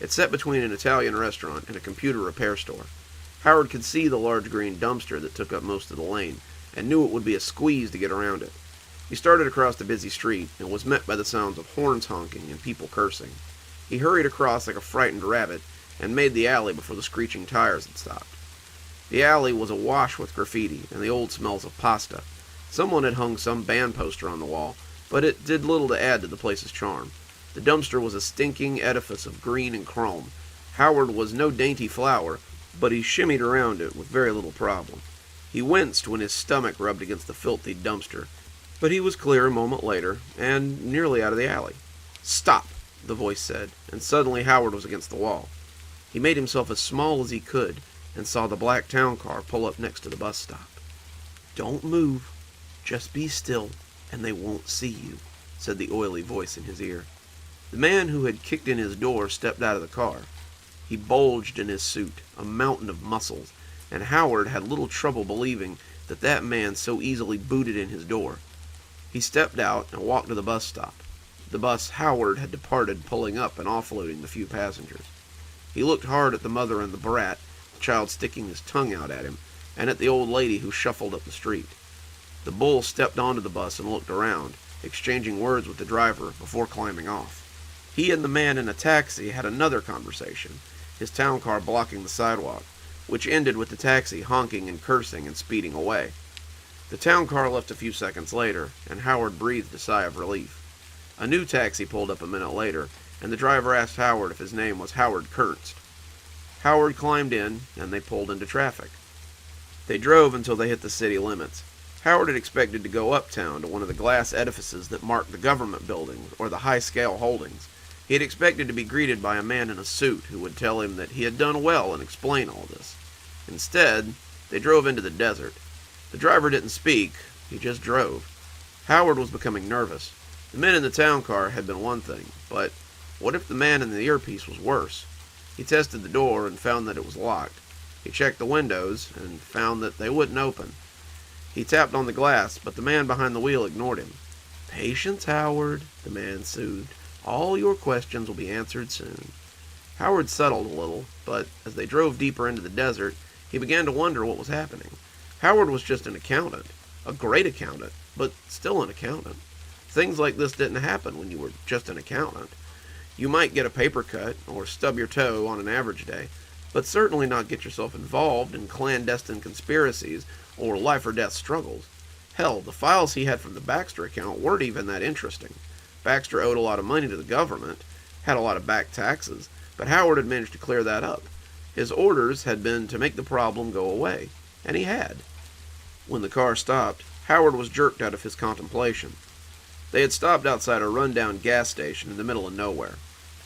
It sat between an Italian restaurant and a computer repair store. Howard could see the large green dumpster that took up most of the lane, and knew it would be a squeeze to get around it. He started across the busy street, and was met by the sounds of horns honking and people cursing. He hurried across like a frightened rabbit, and made the alley before the screeching tires had stopped. The alley was awash with graffiti and the old smells of pasta. Someone had hung some band poster on the wall, but it did little to add to the place's charm. The dumpster was a stinking edifice of green and chrome. Howard was no dainty flower, but he shimmied around it with very little problem. He winced when his stomach rubbed against the filthy dumpster, but he was clear a moment later, and nearly out of the alley. "Stop," the voice said, and suddenly Howard was against the wall. He made himself as small as he could, and saw the black town car pull up next to the bus stop. "Don't move. Just be still, and they won't see you," said the oily voice in his ear. The man who had kicked in his door stepped out of the car. He bulged in his suit, a mountain of muscles, and Howard had little trouble believing that that man so easily booted in his door. He stepped out and walked to the bus stop. The bus Howard had departed, pulling up and offloading the few passengers. He looked hard at the mother and the brat, the child sticking his tongue out at him, and at the old lady who shuffled up the street. The bull stepped onto the bus and looked around, exchanging words with the driver before climbing off. He and the man in a taxi had another conversation, his town car blocking the sidewalk, which ended with the taxi honking and cursing and speeding away. The town car left a few seconds later, and Howard breathed a sigh of relief. A new taxi pulled up a minute later, and the driver asked Howard if his name was Howard Kernst. Howard climbed in, and they pulled into traffic. They drove until they hit the city limits. Howard had expected to go uptown to one of the glass edifices that marked the government buildings or the high-scale holdings. He had expected to be greeted by a man in a suit who would tell him that he had done well and explain all this. Instead, they drove into the desert. The driver didn't speak, he just drove. Howard was becoming nervous. The men in the town car had been one thing, but what if the man in the earpiece was worse? He tested the door and found that it was locked. He checked the windows and found that they wouldn't open. He tapped on the glass, but the man behind the wheel ignored him. "Patience, Howard," the man soothed. "All your questions will be answered soon." Howard settled a little, but as they drove deeper into the desert, he began to wonder what was happening. Howard was just an accountant, a great accountant, but still an accountant. Things like this didn't happen when you were just an accountant. You might get a paper cut or stub your toe on an average day, but certainly not get yourself involved in clandestine conspiracies or life-or-death struggles. Hell, the files he had from the Baxter account weren't even that interesting. Baxter owed a lot of money to the government, had a lot of back taxes, but Howard had managed to clear that up. His orders had been to make the problem go away, and he had. When the car stopped, Howard was jerked out of his contemplation. They had stopped outside a rundown gas station in the middle of nowhere.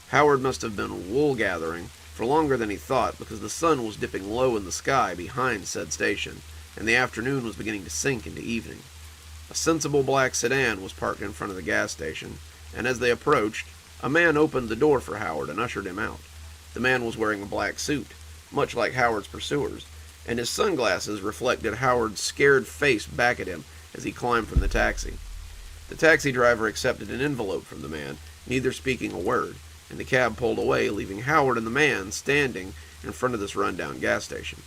Howard must have been wool-gathering for longer than he thought, because the sun was dipping low in the sky behind said station, and the afternoon was beginning to sink into evening. A sensible black sedan was parked in front of the gas station, and as they approached, a man opened the door for Howard and ushered him out. The man was wearing a black suit, much like Howard's pursuers, and his sunglasses reflected Howard's scared face back at him as he climbed from the taxi. The taxi driver accepted an envelope from the man, neither speaking a word, and the cab pulled away, leaving Howard and the man standing in front of this rundown gas station.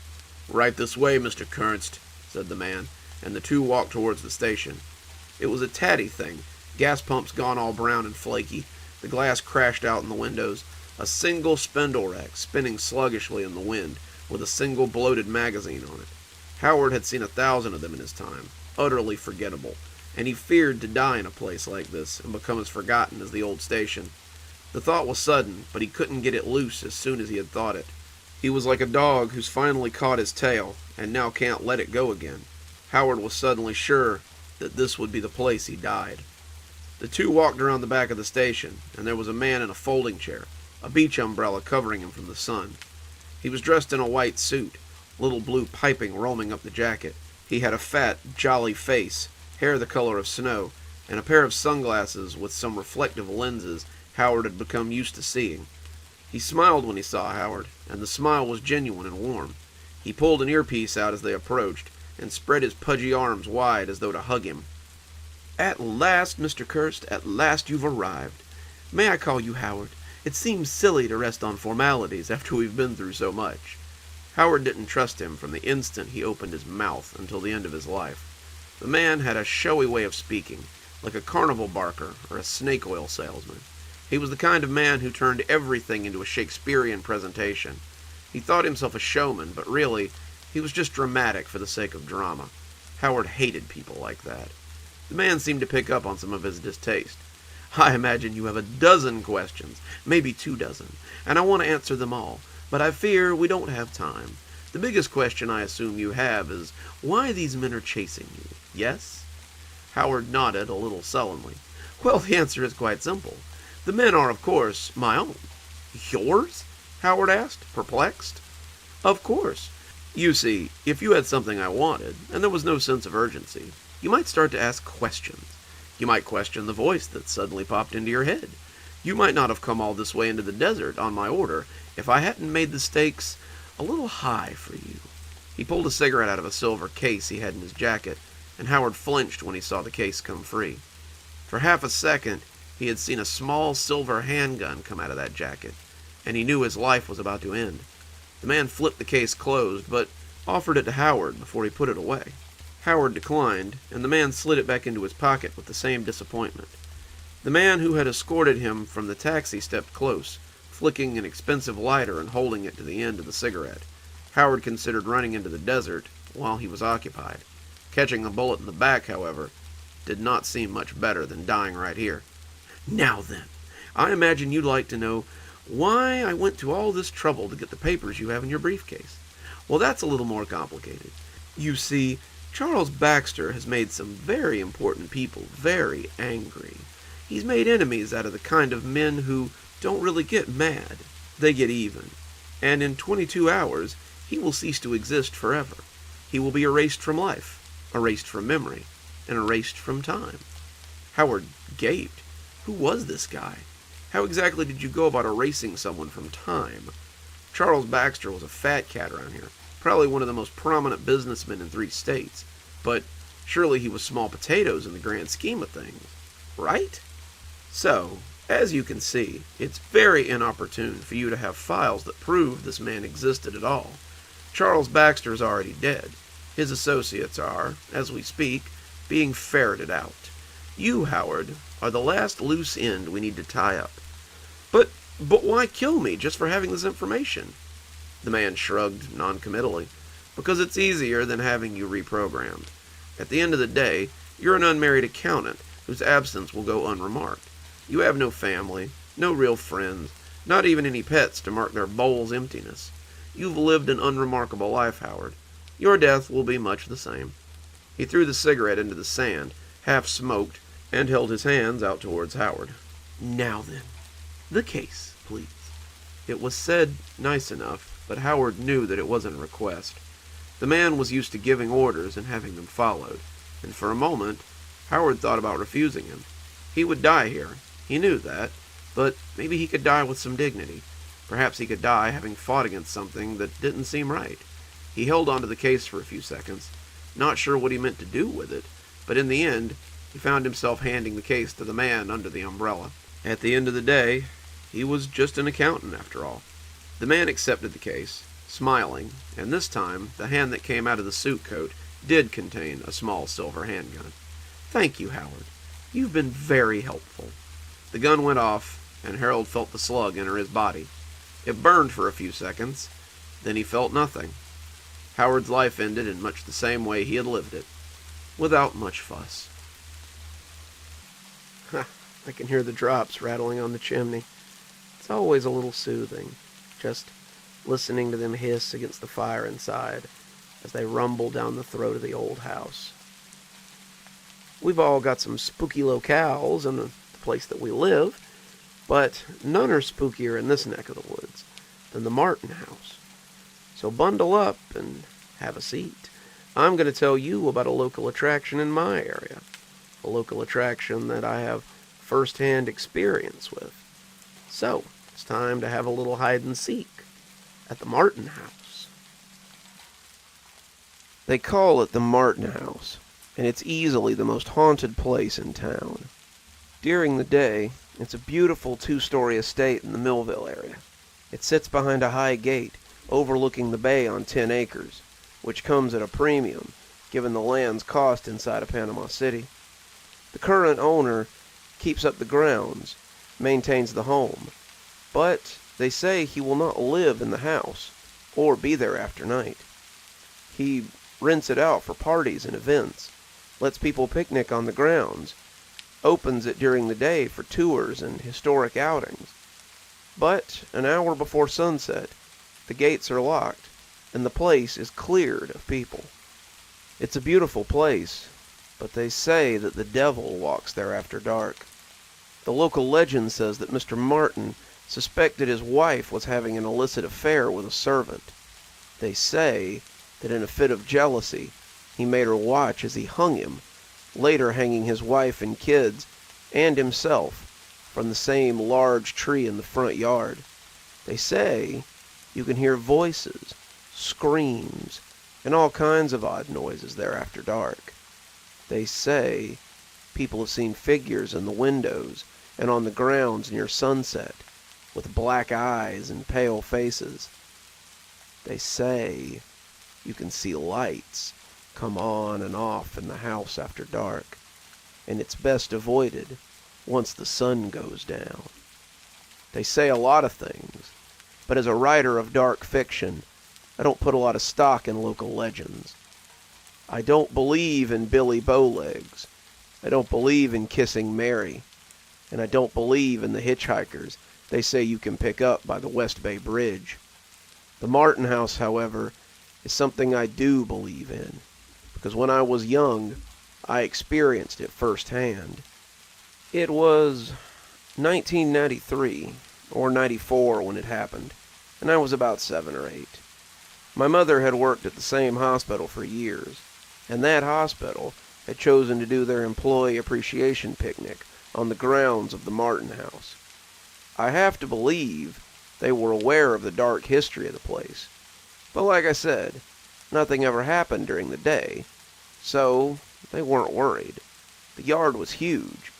"Right this way, Mr. Kernst," said the man, and the two walked towards the station. It was a tatty thing, gas pumps gone all brown and flaky, the glass crashed out in the windows, a single spindle rack spinning sluggishly in the wind, with a single bloated magazine on it. Howard had seen 1,000 of them in his time, utterly forgettable, and he feared to die in a place like this and become as forgotten as the old station. The thought was sudden, but he couldn't get it loose as soon as he had thought it. He was like a dog who's finally caught his tail and now can't let it go again. Howard was suddenly sure that this would be the place he died. The two walked around the back of the station, and there was a man in a folding chair, a beach umbrella covering him from the sun. He was dressed in a white suit, little blue piping roaming up the jacket. He had a fat, jolly face, hair the color of snow, and a pair of sunglasses with some reflective lenses Howard had become used to seeing. He smiled when he saw Howard, and the smile was genuine and warm. He pulled an earpiece out as they approached, and spread his pudgy arms wide as though to hug him. "At last, Mr. Kernst, at last you've arrived. May I call you Howard? It seems silly to rest on formalities after we've been through so much." Howard didn't trust him from the instant he opened his mouth until the end of his life. The man had a showy way of speaking, like a carnival barker or a snake oil salesman. He was the kind of man who turned everything into a Shakespearean presentation. He thought himself a showman, but really, he was just dramatic for the sake of drama. Howard hated people like that. The man seemed to pick up on some of his distaste. I imagine you have a dozen questions, maybe 24, and I want to answer them all, but I fear we don't have time. The biggest question I assume you have is why these men are chasing you, yes? Howard nodded a little sullenly. Well, the answer is quite simple. The men are, of course, my own. Yours? Howard asked, perplexed. Of course. You see, if you had something I wanted, and there was no sense of urgency, you might start to ask questions. You might question the voice that suddenly popped into your head. You might not have come all this way into the desert on my order if I hadn't made the stakes a little high for you. He pulled a cigarette out of a silver case he had in his jacket, and Howard flinched when he saw the case come free. For half a second, he had seen a small silver handgun come out of that jacket, and he knew his life was about to end. The man flipped the case closed, but offered it to Howard before he put it away. Howard declined, and the man slid it back into his pocket with the same disappointment. The man who had escorted him from the taxi stepped close, flicking an expensive lighter and holding it to the end of the cigarette. Howard considered running into the desert while he was occupied. Catching a bullet in the back, however, did not seem much better than dying right here. Now then, I imagine you'd like to know why I went to all this trouble to get the papers you have in your briefcase. Well, that's a little more complicated. You see, Charles Baxter has made some very important people very angry. He's made enemies out of the kind of men who don't really get mad. They get even. And in 22 hours, he will cease to exist forever. He will be erased from life, erased from memory, and erased from time. Howard gaped. Who was this guy? How exactly did you go about erasing someone from time? Charles Baxter was a fat cat around here, probably one of the most prominent businessmen in 3 states, but surely he was small potatoes in the grand scheme of things, right? So, as you can see, it's very inopportune for you to have files that prove this man existed at all. Charles Baxter is already dead. His associates are, as we speak, being ferreted out. You, Howard, are the last loose end we need to tie up. But why kill me just for having this information? The man shrugged noncommittally. Because it's easier than having you reprogrammed. At the end of the day, you're an unmarried accountant whose absence will go unremarked. You have no family, no real friends, not even any pets to mark their bowl's emptiness. You've lived an unremarkable life, Howard. Your death will be much the same. He threw the cigarette into the sand, half smoked, and held his hands out towards Howard. Now then, the case, please. It was said nice enough, but Howard knew that it wasn't a request. The man was used to giving orders and having them followed, and for a moment, Howard thought about refusing him. He would die here, he knew that, but maybe he could die with some dignity. Perhaps he could die having fought against something that didn't seem right. He held onto the case for a few seconds, not sure what he meant to do with it, but in the end, he found himself handing the case to the man under the umbrella. At the end of the day, he was just an accountant after all. The man accepted the case, smiling, and this time the hand that came out of the suit coat did contain a small silver handgun. Thank you, Howard. You've been very helpful. The gun went off, and Harold felt the slug enter his body. It burned for a few seconds, then he felt nothing. Howard's life ended in much the same way he had lived it, without much fuss. I can hear the drops rattling on the chimney. It's always a little soothing, just listening to them hiss against the fire inside as they rumble down the throat of the old house. We've all got some spooky locales in the place that we live, but none are spookier in this neck of the woods than the Martin house. So bundle up and have a seat. I'm going to tell you about a local attraction in my area, a local attraction that I have first-hand experience with. So, it's time to have a little hide-and-seek at the Martin house. They call it the Martin house, and it's easily the most haunted place in town. During the day, it's a beautiful 2-story estate in the Millville area. It sits behind a high gate, overlooking the bay on 10 acres, which comes at a premium, given the land's cost inside of Panama City. The current owner keeps up the grounds, maintains the home, but they say he will not live in the house or be there after night. He rents it out for parties and events, lets people picnic on the grounds, opens it during the day for tours and historic outings. But an hour before sunset, the gates are locked and the place is cleared of people. It's a beautiful place, but they say that the devil walks there after dark. The local legend says that Mr. Martin suspected his wife was having an illicit affair with a servant. They say that in a fit of jealousy, he made her watch as he hung him, later hanging his wife and kids and himself from the same large tree in the front yard. They say you can hear voices, screams, and all kinds of odd noises there after dark. They say people have seen figures in the windows and on the grounds near sunset, with black eyes and pale faces. They say you can see lights come on and off in the house after dark, and it's best avoided once the sun goes down. They say a lot of things, but as a writer of dark fiction, I don't put a lot of stock in local legends. I don't believe in Billy Bowlegs. I don't believe in Kissing Mary. And I don't believe in the hitchhikers they say you can pick up by the West Bay Bridge. The Martin House, however, is something I do believe in, because when I was young, I experienced it firsthand. It was 1993 or 94 when it happened, and I was about 7 or 8. My mother had worked at the same hospital for years, and that hospital had chosen to do their employee appreciation picnic on the grounds of the Martin House. I have to believe they were aware of the dark history of the place, but like I said, nothing ever happened during the day, so they weren't worried. The yard was huge,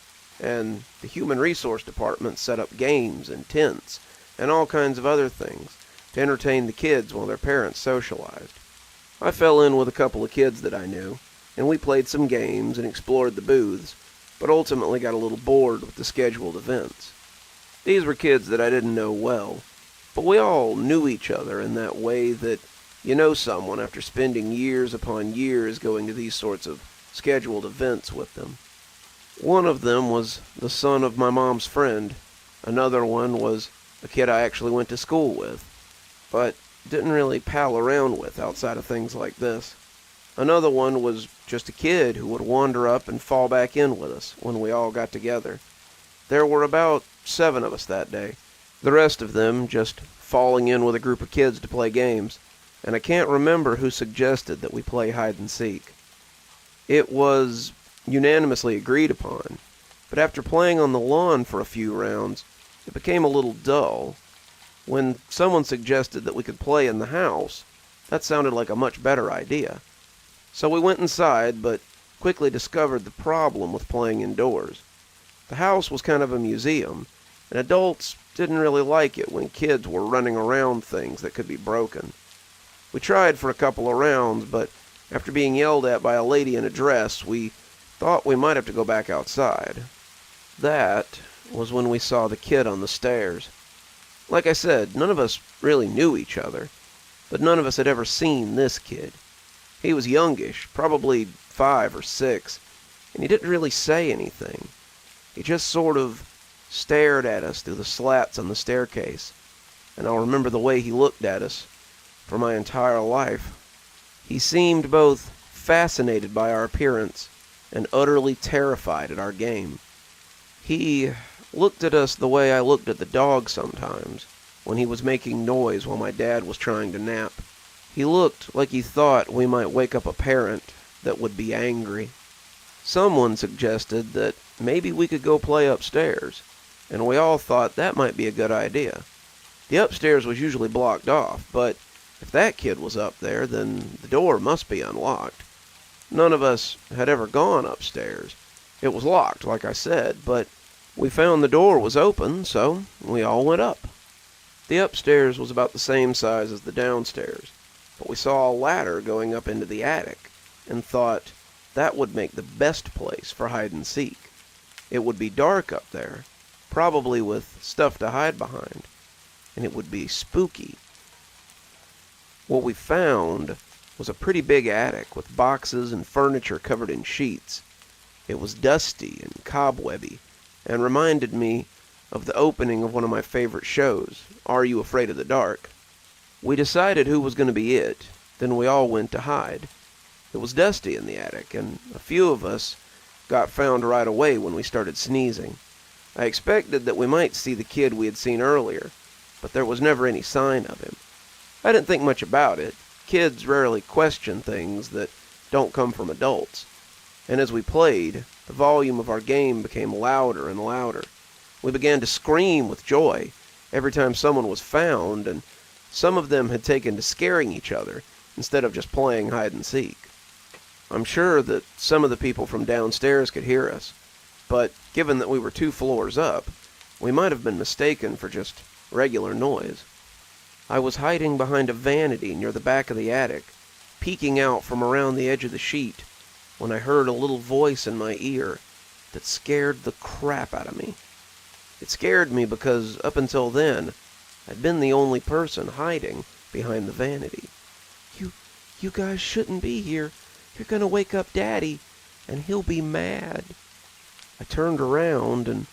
and the Human Resource Department set up games and tents and all kinds of other things to entertain the kids while their parents socialized. I fell in with a couple of kids that I knew, and we played some games and explored the booths, but ultimately got a little bored with the scheduled events. These were kids that I didn't know well, but we all knew each other in that way that you know someone after spending years upon years going to these sorts of scheduled events with them. One of them was the son of my mom's friend. Another one was a kid I actually went to school with, but didn't really pal around with outside of things like this. Another one was just a kid who would wander up and fall back in with us when we all got together. There were about 7 of us that day, the rest of them just falling in with a group of kids to play games, and I can't remember who suggested that we play hide and seek. It was unanimously agreed upon, but after playing on the lawn for a few rounds, it became a little dull. When someone suggested that we could play in the house, that sounded like a much better idea. So we went inside, but quickly discovered the problem with playing indoors. The house was kind of a museum, and adults didn't really like it when kids were running around things that could be broken. We tried for a couple of rounds, but after being yelled at by a lady in a dress, we thought we might have to go back outside. That was when we saw the kid on the stairs. Like I said, none of us really knew each other, but none of us had ever seen this kid. He was youngish, probably 5 or 6, and he didn't really say anything. He just sort of stared at us through the slats on the staircase, and I'll remember the way he looked at us for my entire life. He seemed both fascinated by our appearance and utterly terrified at our game. He looked at us the way I looked at the dog sometimes, when he was making noise while my dad was trying to nap. He looked like he thought we might wake up a parent that would be angry. Someone suggested that maybe we could go play upstairs, and we all thought that might be a good idea. The upstairs was usually blocked off, but if that kid was up there, then the door must be unlocked. None of us had ever gone upstairs. It was locked, like I said, but we found the door was open, so we all went up. The upstairs was about the same size as the downstairs, but we saw a ladder going up into the attic, and thought that would make the best place for hide-and-seek. It would be dark up there, probably with stuff to hide behind, and it would be spooky. What we found was a pretty big attic with boxes and furniture covered in sheets. It was dusty and cobwebby, and reminded me of the opening of one of my favorite shows, Are You Afraid of the Dark? We decided who was going to be it, then we all went to hide. It was dusty in the attic, and a few of us got found right away when we started sneezing. I expected that we might see the kid we had seen earlier, but there was never any sign of him. I didn't think much about it. Kids rarely question things that don't come from adults. And as we played, the volume of our game became louder and louder. We began to scream with joy every time someone was found, and some of them had taken to scaring each other instead of just playing hide-and-seek. I'm sure that some of the people from downstairs could hear us, but given that we were 2 floors up, we might have been mistaken for just regular noise. I was hiding behind a vanity near the back of the attic, peeking out from around the edge of the sheet, when I heard a little voice in my ear that scared the crap out of me. It scared me because up until then, I'd been the only person hiding behind the vanity. You guys shouldn't be here. You're gonna wake up Daddy, and he'll be mad." I turned around, and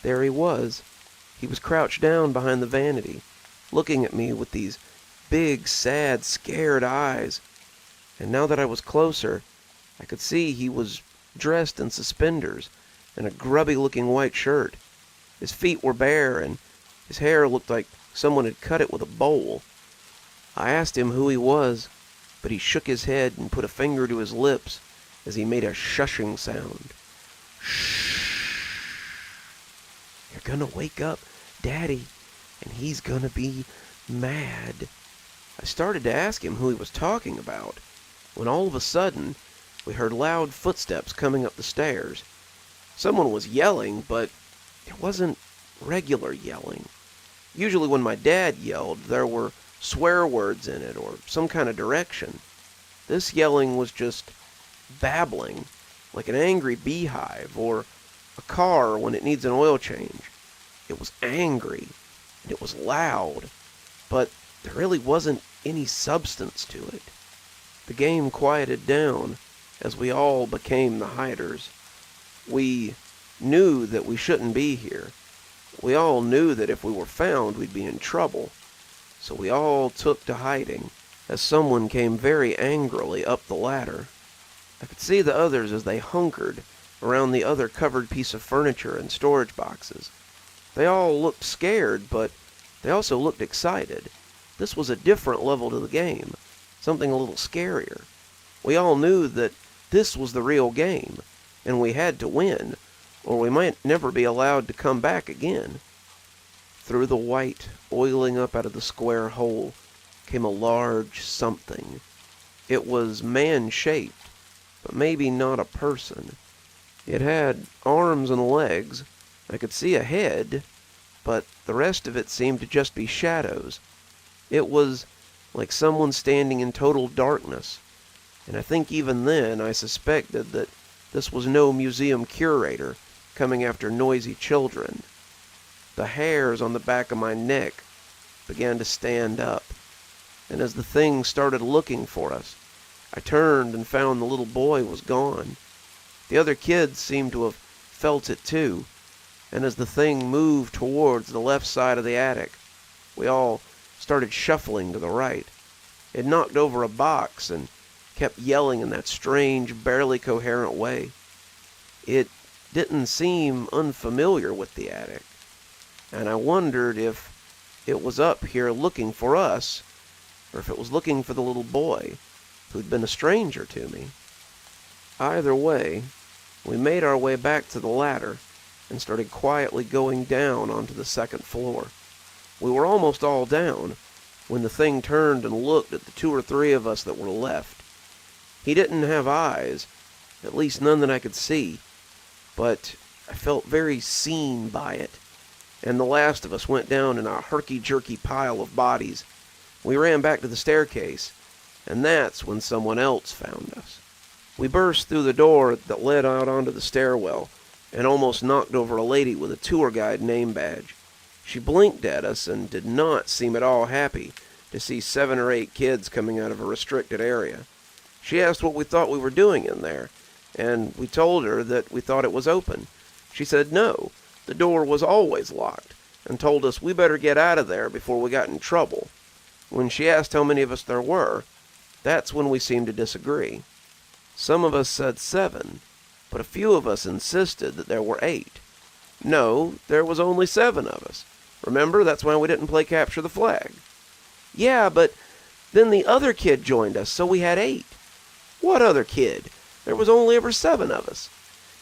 there he was. He was crouched down behind the vanity, looking at me with these big, sad, scared eyes. And now that I was closer, I could see he was dressed in suspenders and a grubby-looking white shirt. His feet were bare, and his hair looked like someone had cut it with a bowl. I asked him who he was, but he shook his head and put a finger to his lips as he made a shushing sound. "Shh. You're gonna wake up Daddy, and he's gonna be mad." I started to ask him who he was talking about, when all of a sudden, we heard loud footsteps coming up the stairs. Someone was yelling, but it wasn't regular yelling. Usually when my dad yelled, there were swear words in it or some kind of direction. This yelling was just babbling, like an angry beehive or a car when it needs an oil change. It was angry, and it was loud, but there really wasn't any substance to it. The game quieted down as we all became the hiders. We knew that we shouldn't be here. We all knew that if we were found, we'd be in trouble. So we all took to hiding, as someone came very angrily up the ladder. I could see the others as they hunkered around the other covered piece of furniture and storage boxes. They all looked scared, but they also looked excited. This was a different level to the game, something a little scarier. We all knew that this was the real game, and we had to win, or we might never be allowed to come back again. Through the white, oiling up out of the square hole, came a large something. It was man-shaped, but maybe not a person. It had arms and legs. I could see a head, but the rest of it seemed to just be shadows. It was like someone standing in total darkness, and I think even then I suspected that this was no museum curator coming after noisy children. The hairs on the back of my neck began to stand up, and as the thing started looking for us, I turned and found the little boy was gone. The other kids seemed to have felt it too, and as the thing moved towards the left side of the attic, we all started shuffling to the right. It knocked over a box and kept yelling in that strange, barely coherent way. It didn't seem unfamiliar with the attic, and I wondered if it was up here looking for us, or if it was looking for the little boy who'd been a stranger to me. Either way, we made our way back to the ladder and started quietly going down onto the second floor. We were almost all down when the thing turned and looked at the 2 or 3 of us that were left. He didn't have eyes, at least none that I could see, but I felt very seen by it. and the last of us went down in a herky-jerky pile of bodies. We ran back to the staircase, and that's when someone else found us. We burst through the door that led out onto the stairwell, and almost knocked over a lady with a tour guide name badge. She blinked at us and did not seem at all happy to see 7 or 8 kids coming out of a restricted area. She asked what we thought we were doing in there, and we told her that we thought it was open. She said no, the door was always locked, and told us we better get out of there before we got in trouble. When she asked how many of us there were, that's when we seemed to disagree. Some of us said 7, but a few of us insisted that there were 8. No, there was only 7 of us. Remember, that's why we didn't play Capture the Flag. Yeah, but then the other kid joined us, so we had 8. What other kid? There was only ever 7 of us.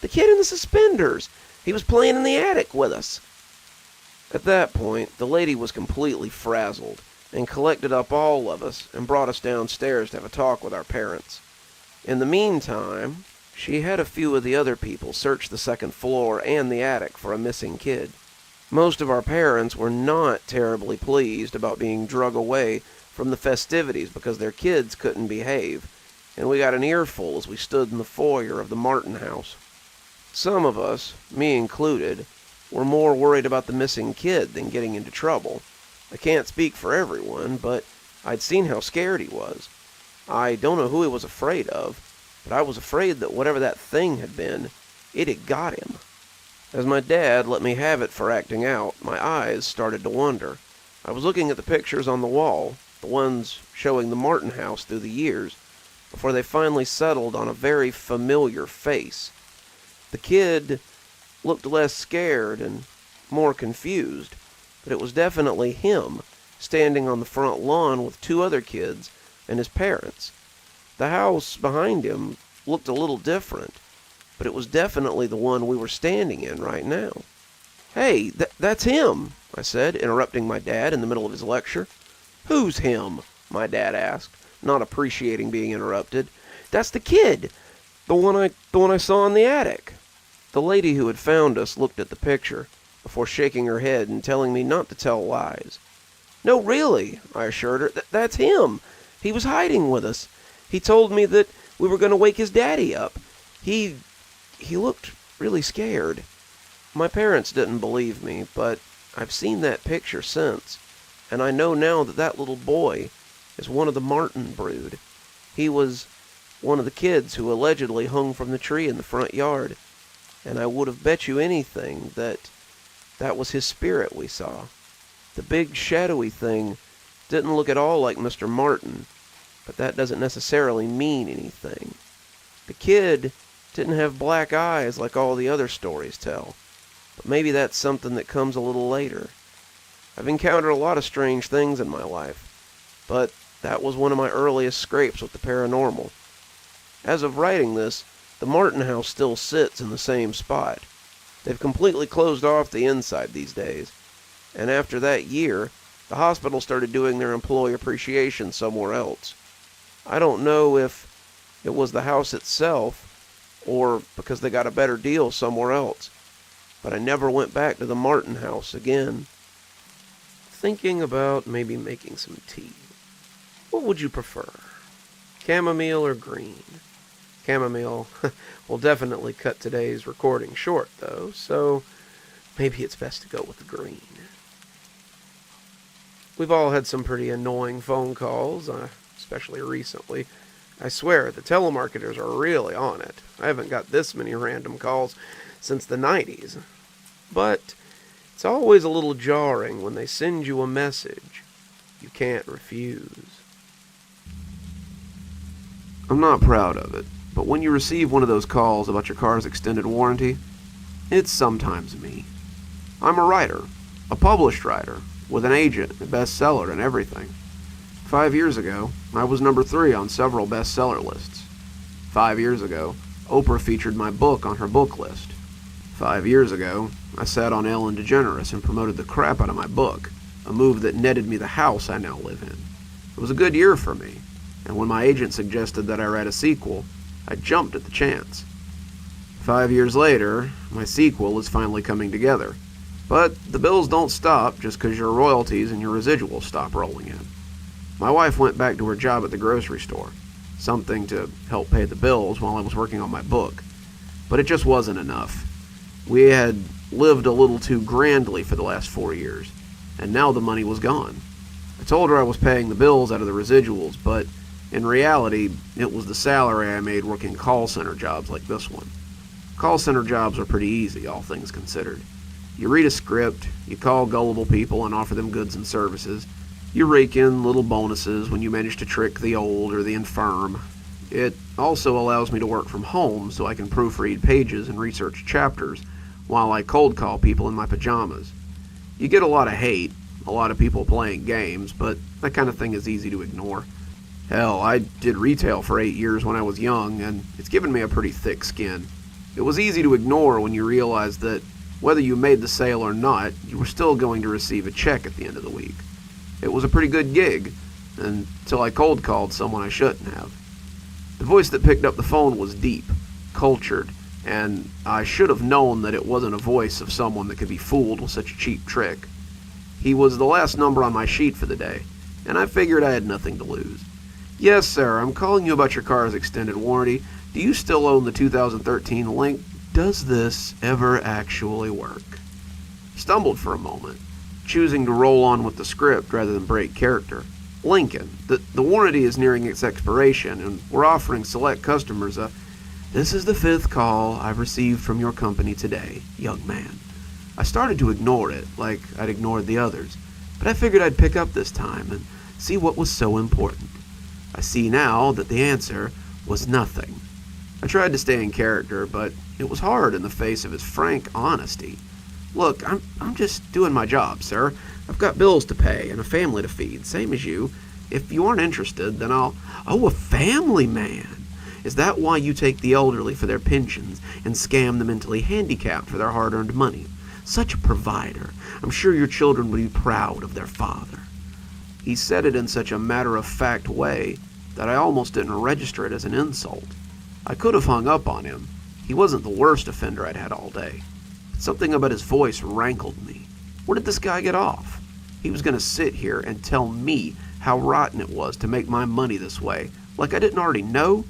The kid in the suspenders. He was playing in the attic with us. At that point, the lady was completely frazzled and collected up all of us and brought us downstairs to have a talk with our parents. In the meantime, she had a few of the other people search the second floor and the attic for a missing kid. Most of our parents were not terribly pleased about being drug away from the festivities because their kids couldn't behave, and we got an earful as we stood in the foyer of the Martin house. Some of us, me included, were more worried about the missing kid than getting into trouble. I can't speak for everyone, but I'd seen how scared he was. I don't know who he was afraid of, but I was afraid that whatever that thing had been, it had got him. As my dad let me have it for acting out, my eyes started to wander. I was looking at the pictures on the wall, the ones showing the Martin house through the years, before they finally settled on a very familiar face. The kid looked less scared and more confused, but it was definitely him, standing on the front lawn with 2 other kids and his parents. The house behind him looked a little different, but it was definitely the one we were standing in right now. Hey, that's him, I said, interrupting my dad in the middle of his lecture. Who's him? My dad asked, not appreciating being interrupted. That's the kid, the one I saw in the attic. The lady who had found us looked at the picture before shaking her head and telling me not to tell lies. No, really, I assured her. That's him. He was hiding with us. He told me that we were going to wake his daddy up. He looked really scared. My parents didn't believe me, but I've seen that picture since, and I know now that that little boy is one of the Martin brood. He was one of the kids who allegedly hung from the tree in the front yard, and I would have bet you anything that was his spirit we saw. The big shadowy thing didn't look at all like Mr. Martin, but that doesn't necessarily mean anything. The kid didn't have black eyes like all the other stories tell, but maybe that's something that comes a little later. I've encountered a lot of strange things in my life, but that was one of my earliest scrapes with the paranormal. As of writing this, the Martin house still sits in the same spot. They've completely closed off the inside these days, and after that year, the hospital started doing their employee appreciation somewhere else. I don't know if it was the house itself, or because they got a better deal somewhere else, but I never went back to the Martin house again. Thinking about maybe making some tea. What would you prefer? Chamomile or green? Chamomile will definitely cut today's recording short, though, so maybe it's best to go with the green. We've all had some pretty annoying phone calls, especially recently. I swear, the telemarketers are really on it. I haven't got this many random calls since the 90s. But it's always a little jarring when they send you a message you can't refuse. I'm not proud of it, but when you receive one of those calls about your car's extended warranty, it's sometimes me. I'm a writer, a published writer, with an agent, a bestseller, and everything. 5 years ago, I was number 3 on several bestseller lists. 5 years ago, Oprah featured my book on her book list. 5 years ago, I sat on Ellen DeGeneres and promoted the crap out of my book, a move that netted me the house I now live in. It was a good year for me, and when my agent suggested that I write a sequel, I jumped at the chance. 5 years later, my sequel is finally coming together. But the bills don't stop just because your royalties and your residuals stop rolling in. My wife went back to her job at the grocery store, something to help pay the bills while I was working on my book. But it just wasn't enough. We had lived a little too grandly for the last 4 years, and now the money was gone. I told her I was paying the bills out of the residuals, but in reality, it was the salary I made working call center jobs like this one. Call center jobs are pretty easy, all things considered. You read a script, you call gullible people and offer them goods and services. You rake in little bonuses when you manage to trick the old or the infirm. It also allows me to work from home so I can proofread pages and research chapters while I cold call people in my pajamas. You get a lot of hate, a lot of people playing games, but that kind of thing is easy to ignore. Hell, I did retail for 8 years when I was young, and it's given me a pretty thick skin. It was easy to ignore when you realized that whether you made the sale or not, you were still going to receive a check at the end of the week. It was a pretty good gig, until I cold called someone I shouldn't have. The voice that picked up the phone was deep, cultured, and I should have known that it wasn't a voice of someone that could be fooled with such a cheap trick. He was the last number on my sheet for the day, and I figured I had nothing to lose. Yes, Sara, I'm calling you about your car's extended warranty. Do you still own the 2013 Link? Does this ever actually work? Stumbled for a moment, choosing to roll on with the script rather than break character. Lincoln, the warranty is nearing its expiration, and we're offering select customers a, "This is the 5th call I've received from your company today, young man." I started to ignore it, like I'd ignored the others, but I figured I'd pick up this time and see what was so important. I see now that the answer was nothing. I tried to stay in character, but it was hard in the face of his frank honesty. "Look, I'm just doing my job, sir. I've got bills to pay and a family to feed, same as you. If you aren't interested, then I'll..." "Oh, a family man! Is that why you take the elderly for their pensions and scam the mentally handicapped for their hard-earned money? Such a provider. I'm sure your children would be proud of their father." He said it in such a matter-of-fact way that I almost didn't register it as an insult. I could have hung up on him. He wasn't the worst offender I'd had all day. But something about his voice rankled me. Where did this guy get off? He was going to sit here and tell me how rotten it was to make my money this way, like I didn't already know?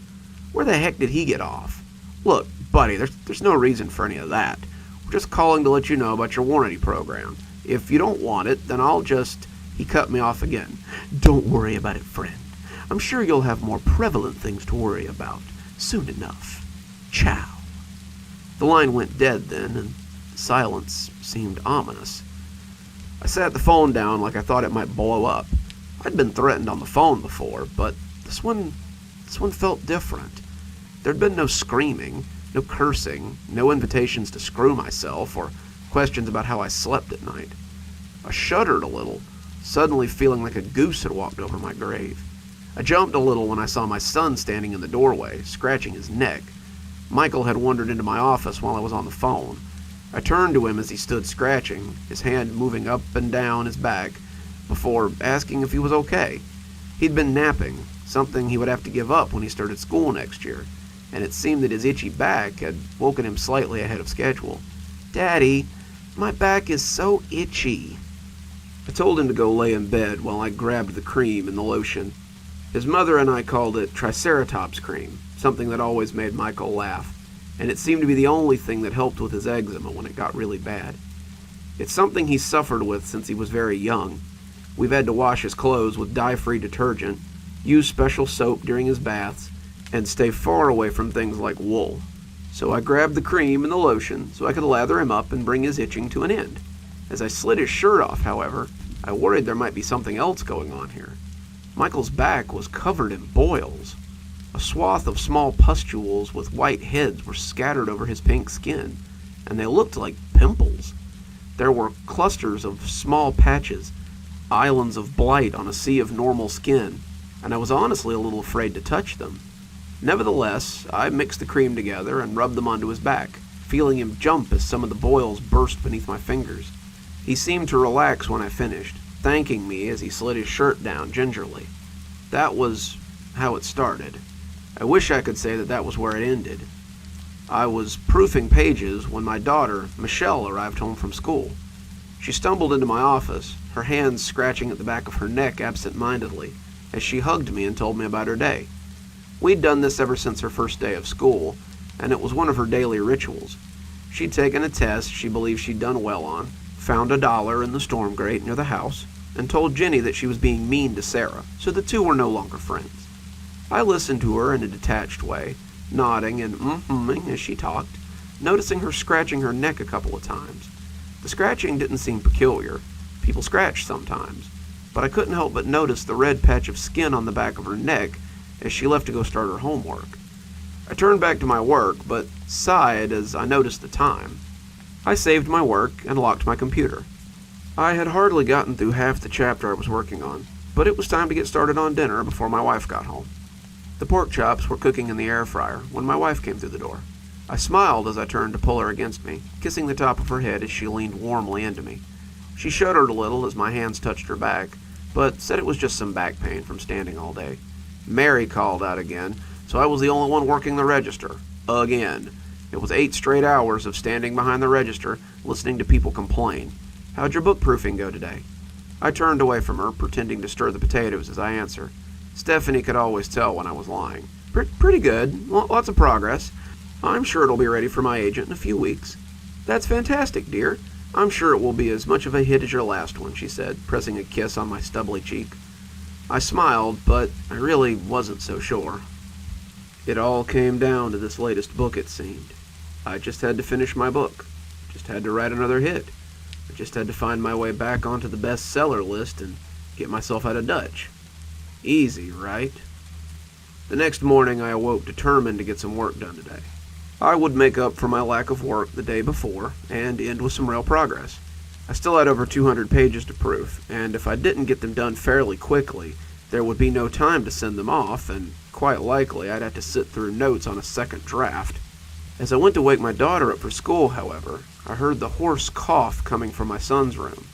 Where the heck did he get off? "Look, buddy, there's no reason for any of that. We're just calling to let you know about your warranty program. If you don't want it, then I'll just..." He cut me off again. "Don't worry about it, friend. I'm sure you'll have more prevalent things to worry about soon enough. Ciao." The line went dead then, and the silence seemed ominous. I sat the phone down like I thought it might blow up. I'd been threatened on the phone before, but this one felt different. There'd been no screaming, no cursing, no invitations to screw myself, or questions about how I slept at night. I shuddered a little, suddenly feeling like a goose had walked over my grave. I jumped a little when I saw my son standing in the doorway, scratching his neck. Michael had wandered into my office while I was on the phone. I turned to him as he stood scratching, his hand moving up and down his back, before asking if he was okay. He'd been napping, something he would have to give up when he started school next year, and it seemed that his itchy back had woken him slightly ahead of schedule. "Daddy, my back is so itchy." I told him to go lay in bed while I grabbed the cream and the lotion. His mother and I called it Triceratops cream, something that always made Michael laugh, and it seemed to be the only thing that helped with his eczema when it got really bad. It's something he suffered with since he was very young. We've had to wash his clothes with dye-free detergent, use special soap during his baths, and stay far away from things like wool. So I grabbed the cream and the lotion so I could lather him up and bring his itching to an end. As I slid his shirt off, however, I worried there might be something else going on here. Michael's back was covered in boils. A swath of small pustules with white heads were scattered over his pink skin, and they looked like pimples. There were clusters of small patches, islands of blight on a sea of normal skin, and I was honestly a little afraid to touch them. Nevertheless, I mixed the cream together and rubbed them onto his back, feeling him jump as some of the boils burst beneath my fingers. He seemed to relax when I finished, thanking me as he slid his shirt down gingerly. That was how it started. I wish I could say that was where it ended. I was proofing pages when my daughter, Michelle, arrived home from school. She stumbled into my office, her hands scratching at the back of her neck absent-mindedly, as she hugged me and told me about her day. We'd done this ever since her first day of school, and it was one of her daily rituals. She'd taken a test she believed she'd done well on, found $1 in the storm grate near the house, and told Jenny that she was being mean to Sara, so the two were no longer friends. I listened to her in a detached way, nodding and mm-hmming as she talked, noticing her scratching her neck a couple of times. The scratching didn't seem peculiar. People scratch sometimes, but I couldn't help but notice the red patch of skin on the back of her neck as she left to go start her homework. I turned back to my work, but sighed as I noticed the time. I saved my work and locked my computer. I had hardly gotten through half the chapter I was working on, but it was time to get started on dinner before my wife got home. The pork chops were cooking in the air fryer when my wife came through the door. I smiled as I turned to pull her against me, kissing the top of her head as she leaned warmly into me. She shuddered a little as my hands touched her back, but said it was just some back pain from standing all day. Mary called out again, so I was the only one working the register. Again. It was 8 straight hours of standing behind the register, listening to people complain. How'd your book proofing go today? I turned away from her, pretending to stir the potatoes as I answered. Stephanie could always tell when I was lying. Pretty good. Lots of progress. I'm sure it'll be ready for my agent in a few weeks. That's fantastic, dear. I'm sure it will be as much of a hit as your last one, she said, pressing a kiss on my stubbly cheek. I smiled, but I really wasn't so sure. It all came down to this latest book, it seemed. I just had to finish my book. Just had to write another hit. I just had to find my way back onto the bestseller list and get myself out of Dutch. Easy, right? The next morning I awoke determined to get some work done today. I would make up for my lack of work the day before and end with some real progress. I still had over 200 pages to proof, and if I didn't get them done fairly quickly, there would be no time to send them off, and quite likely I'd have to sit through notes on a second draft. As I went to wake my daughter up for school, however, I heard the hoarse cough coming from my son's room.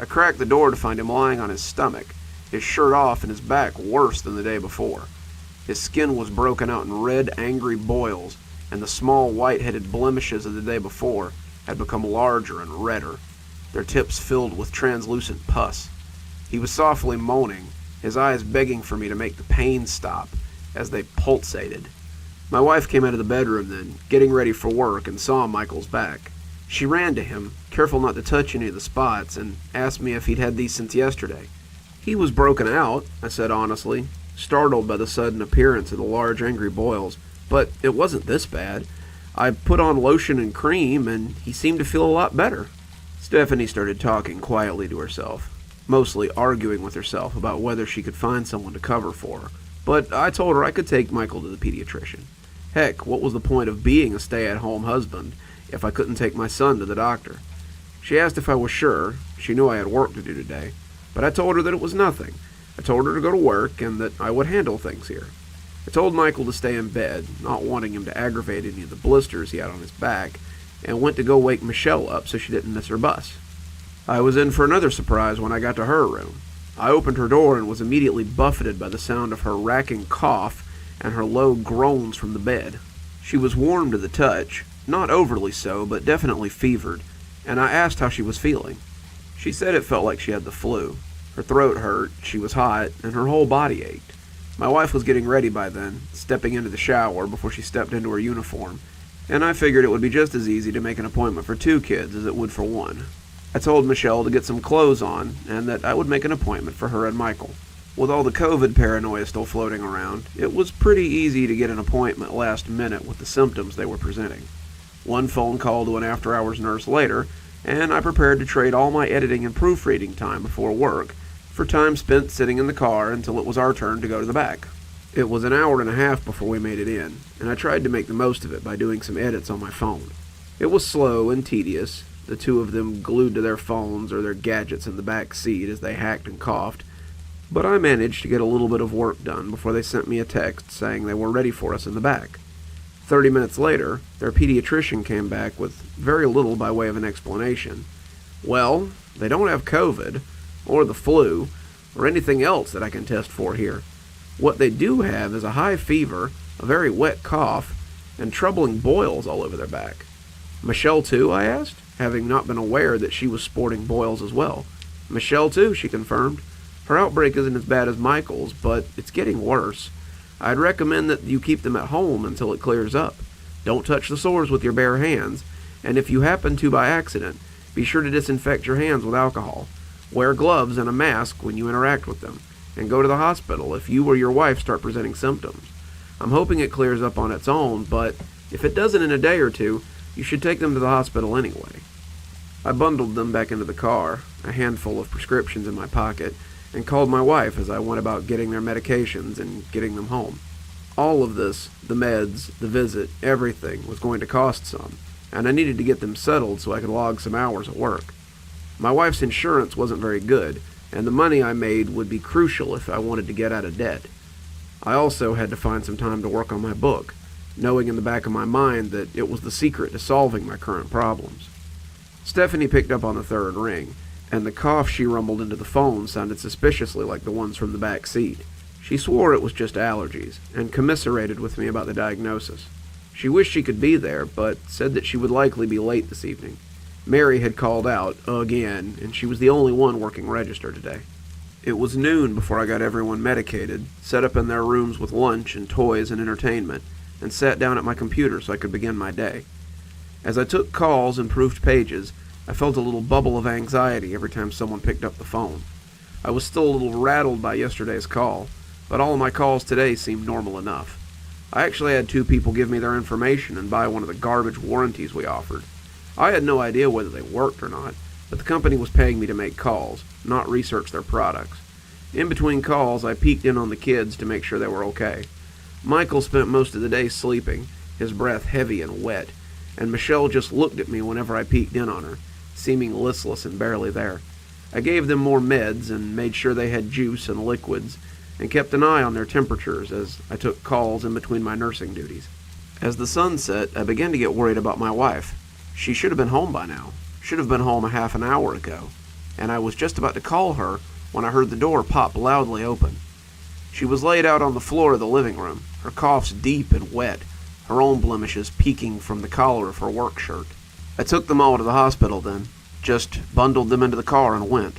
I cracked the door to find him lying on his stomach, his shirt off and his back worse than the day before. His skin was broken out in red, angry boils, and the small white-headed blemishes of the day before had become larger and redder, their tips filled with translucent pus. He was softly moaning, his eyes begging for me to make the pain stop as they pulsated. My wife came out of the bedroom then, getting ready for work, and saw Michael's back. She ran to him, careful not to touch any of the spots, and asked me if he'd had these since yesterday. He was broken out, I said honestly, startled by the sudden appearance of the large angry boils, but it wasn't this bad. I put on lotion and cream, and he seemed to feel a lot better. Stephanie started talking quietly to herself, mostly arguing with herself about whether she could find someone to cover for her. But I told her I could take Michael to the pediatrician. Heck, what was the point of being a stay-at-home husband if I couldn't take my son to the doctor? She asked if I was sure. She knew I had work to do today. But I told her that it was nothing. I told her to go to work and that I would handle things here. I told Michael to stay in bed, not wanting him to aggravate any of the blisters he had on his back, and went to go wake Michelle up so she didn't miss her bus. I was in for another surprise when I got to her room. I opened her door and was immediately buffeted by the sound of her racking cough and her low groans from the bed. She was warm to the touch, not overly so, but definitely fevered, and I asked how she was feeling. She said it felt like she had the flu. Her throat hurt, she was hot, and her whole body ached. My wife was getting ready by then, stepping into the shower before she stepped into her uniform, and I figured it would be just as easy to make an appointment for 2 kids as it would for 1. I told Michelle to get some clothes on, and that I would make an appointment for her and Michael. With all the COVID paranoia still floating around, it was pretty easy to get an appointment last minute with the symptoms they were presenting. 1 phone call to an after-hours nurse later, and I prepared to trade all my editing and proofreading time before work for time spent sitting in the car until it was our turn to go to the back. It was an hour and a half before we made it in, and I tried to make the most of it by doing some edits on my phone. It was slow and tedious, the 2 of them glued to their phones or their gadgets in the back seat as they hacked and coughed, but I managed to get a little bit of work done before they sent me a text saying they were ready for us in the back. 30 minutes later, their pediatrician came back with very little by way of an explanation. Well, they don't have COVID, or the flu, or anything else that I can test for here. What they do have is a high fever, a very wet cough, and troubling boils all over their back. Michelle too, I asked, having not been aware that she was sporting boils as well. Michelle too, she confirmed. Her outbreak isn't as bad as Michael's, but it's getting worse. I'd recommend that you keep them at home until it clears up. Don't touch the sores with your bare hands, and if you happen to by accident, be sure to disinfect your hands with alcohol. Wear gloves and a mask when you interact with them, and go to the hospital if you or your wife start presenting symptoms. I'm hoping it clears up on its own, but if it doesn't in a day or two, you should take them to the hospital anyway. I bundled them back into the car, a handful of prescriptions in my pocket, and called my wife as I went about getting their medications and getting them home. All of this, the meds, the visit, everything, was going to cost some, and I needed to get them settled so I could log some hours at work. My wife's insurance wasn't very good, and the money I made would be crucial if I wanted to get out of debt. I also had to find some time to work on my book, knowing in the back of my mind that it was the secret to solving my current problems. Stephanie picked up on the third ring, and the cough she rumbled into the phone sounded suspiciously like the ones from the back seat. She swore it was just allergies, and commiserated with me about the diagnosis. She wished she could be there, but said that she would likely be late this evening. Mary had called out, again, and she was the only one working register today. It was noon before I got everyone medicated, set up in their rooms with lunch and toys and entertainment, and sat down at my computer so I could begin my day. As I took calls and proofed pages, I felt a little bubble of anxiety every time someone picked up the phone. I was still a little rattled by yesterday's call, but all of my calls today seemed normal enough. I actually had 2 people give me their information and buy one of the garbage warranties we offered. I had no idea whether they worked or not, but the company was paying me to make calls, not research their products. In between calls, I peeked in on the kids to make sure they were okay. Michael spent most of the day sleeping, his breath heavy and wet, and Michelle just looked at me whenever I peeked in on her, seeming listless and barely there. I gave them more meds and made sure they had juice and liquids, and kept an eye on their temperatures as I took calls in between my nursing duties. As the sun set, I began to get worried about my wife. She should have been home by now. Should have been home a half an hour ago. And I was just about to call her when I heard the door pop loudly open. She was laid out on the floor of the living room, her coughs deep and wet, her own blemishes peeking from the collar of her work shirt. I took them all to the hospital then, just bundled them into the car and went.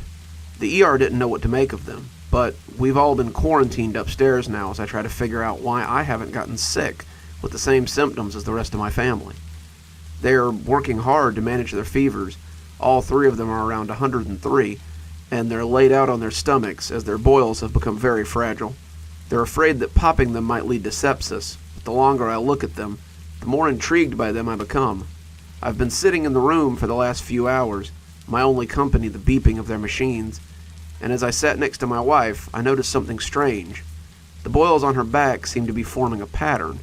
The ER didn't know what to make of them, but we've all been quarantined upstairs now as I try to figure out why I haven't gotten sick with the same symptoms as the rest of my family. They are working hard to manage their fevers. All 3 of them are around 103, and they're laid out on their stomachs as their boils have become very fragile. They're afraid that popping them might lead to sepsis, but the longer I look at them, the more intrigued by them I become. I've been sitting in the room for the last few hours, my only company the beeping of their machines, and as I sat next to my wife, I noticed something strange. The boils on her back seemed to be forming a pattern,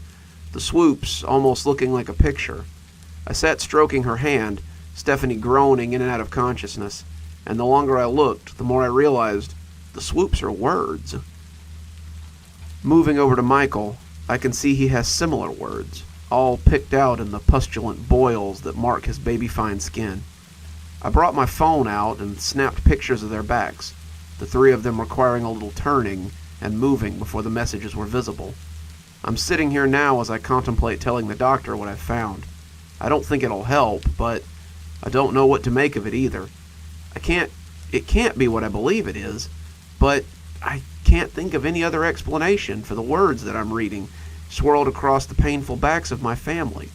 the swoops almost looking like a picture. I sat stroking her hand, Stephanie groaning in and out of consciousness, and the longer I looked, the more I realized the swoops are words. Moving over to Michael, I can see he has similar words, all picked out in the pustulant boils that mark his baby-fine skin. I brought my phone out and snapped pictures of their backs, the 3 of them requiring a little turning and moving before the messages were visible. I'm sitting here now as I contemplate telling the doctor what I've found. I don't think it'll help, but I don't know what to make of it either. It can't be what I believe it is, but I can't think of any other explanation for the words that I'm reading swirled across the painful backs of my family.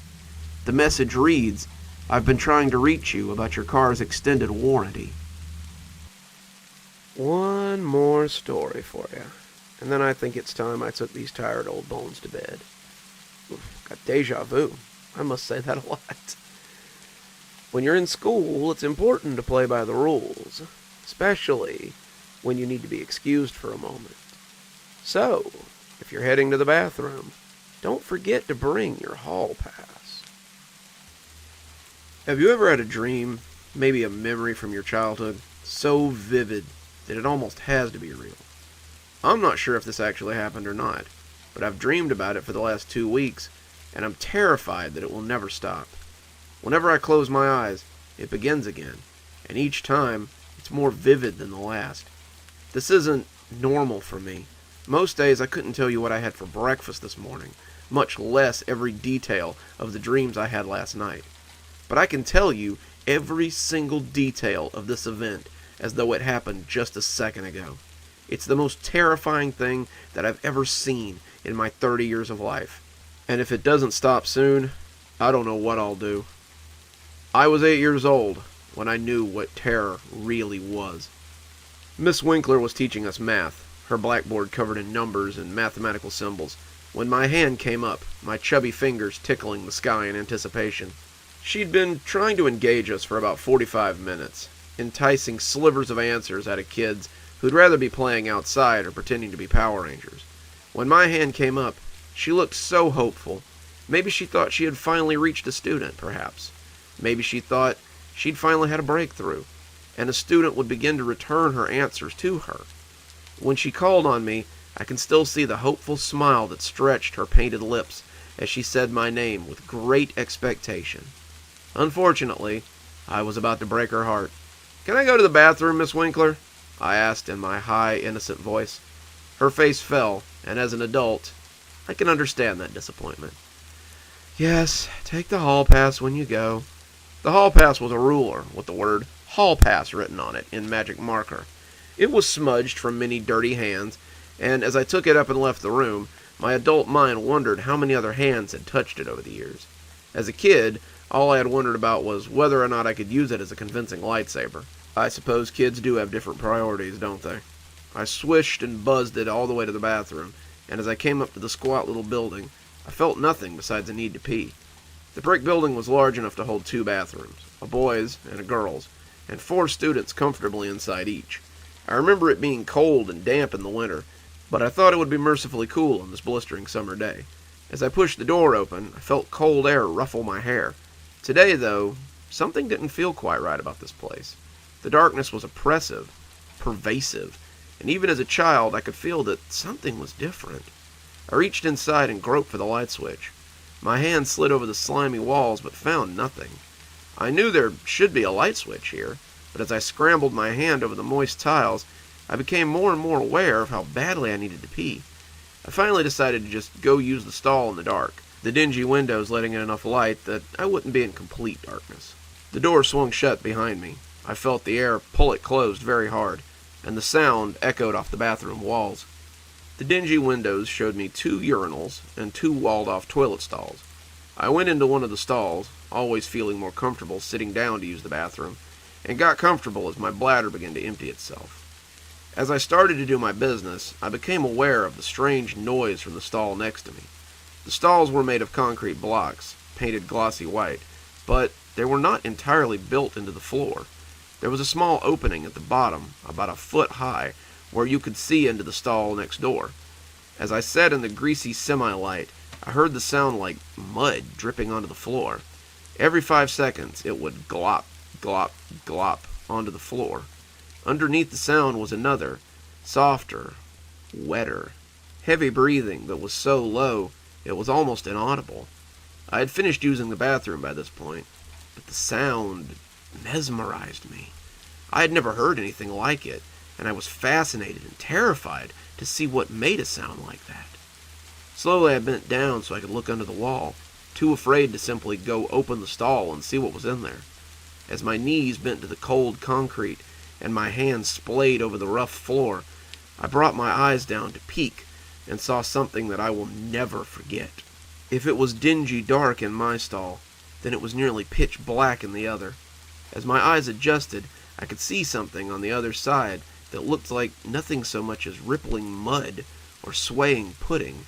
The message reads, "I've been trying to reach you about your car's extended warranty." One more story for you, and then I think it's time I took these tired old bones to bed. Got deja vu. I must say that a lot. When you're in school, it's important to play by the rules, especially when you need to be excused for a moment. So, if you're heading to the bathroom, don't forget to bring your Hallpass. Have you ever had a dream, maybe a memory from your childhood, so vivid that it almost has to be real? I'm not sure if this actually happened or not, but I've dreamed about it for the last 2 weeks, and I'm terrified that it will never stop. Whenever I close my eyes, it begins again, and each time, it's more vivid than the last. This isn't normal for me. Most days I couldn't tell you what I had for breakfast this morning, much less every detail of the dreams I had last night. but I can tell you every single detail of this event as though it happened just a second ago. It's the most terrifying thing that I've ever seen in my 30 years of life. And if it doesn't stop soon, I don't know what I'll do. I was 8 years old when I knew what terror really was. Miss Winkler was teaching us math, her blackboard covered in numbers and mathematical symbols, when my hand came up, my chubby fingers tickling the sky in anticipation. She'd been trying to engage us for about 45 minutes, enticing slivers of answers out of kids who'd rather be playing outside or pretending to be Power Rangers. When my hand came up, she looked so hopeful. Maybe she thought she had finally reached a student, perhaps. Maybe she thought she'd finally had a breakthrough, and a student would begin to return her answers to her. When she called on me, I can still see the hopeful smile that stretched her painted lips as she said my name with great expectation. Unfortunately, I was about to break her heart. "Can I go to the bathroom, Miss Winkler?" I asked in my high, innocent voice. Her face fell, and as an adult, I can understand that disappointment. "Yes, take the Hallpass when you go." The Hallpass was a ruler with the word Hallpass written on it in magic marker. It was smudged from many dirty hands, and as I took it up and left the room, my adult mind wondered how many other hands had touched it over the years. As a kid, all I had wondered about was whether or not I could use it as a convincing lightsaber. I suppose kids do have different priorities, don't they? I swished and buzzed it all the way to the bathroom, and as I came up to the squat little building, I felt nothing besides a need to pee. The brick building was large enough to hold 2 bathrooms, a boys' and a girls', and 4 students comfortably inside each. I remember it being cold and damp in the winter, but I thought it would be mercifully cool on this blistering summer day. As I pushed the door open, I felt cold air ruffle my hair. Today, though, something didn't feel quite right about this place. The darkness was oppressive, pervasive, and even as a child I could feel that something was different. I reached inside and groped for the light switch. My hand slid over the slimy walls but found nothing. I knew there should be a light switch here, but as I scrambled my hand over the moist tiles, I became more and more aware of how badly I needed to pee. I finally decided to just go use the stall in the dark, the dingy windows letting in enough light that I wouldn't be in complete darkness. The door swung shut behind me. I felt the air pull it closed very hard, and the sound echoed off the bathroom walls. The dingy windows showed me 2 urinals and 2 walled-off toilet stalls. I went into one of the stalls, always feeling more comfortable sitting down to use the bathroom, and got comfortable as my bladder began to empty itself. As I started to do my business, I became aware of the strange noise from the stall next to me. The stalls were made of concrete blocks, painted glossy white, but they were not entirely built into the floor. There was a small opening at the bottom, about a foot high, where you could see into the stall next door. As I sat in the greasy semi-light, I heard the sound like mud dripping onto the floor. Every 5 seconds, it would glop, glop, glop onto the floor. Underneath the sound was another, softer, wetter, heavy breathing that was so low it was almost inaudible. I had finished using the bathroom by this point, but the sound mesmerized me. I had never heard anything like it, and I was fascinated and terrified to see what made a sound like that. Slowly I bent down so I could look under the wall, too afraid to simply go open the stall and see what was in there. As my knees bent to the cold concrete and my hands splayed over the rough floor, I brought my eyes down to peek and saw something that I will never forget. If it was dingy dark in my stall, then it was nearly pitch black in the other. As my eyes adjusted, I could see something on the other side that looked like nothing so much as rippling mud or swaying pudding.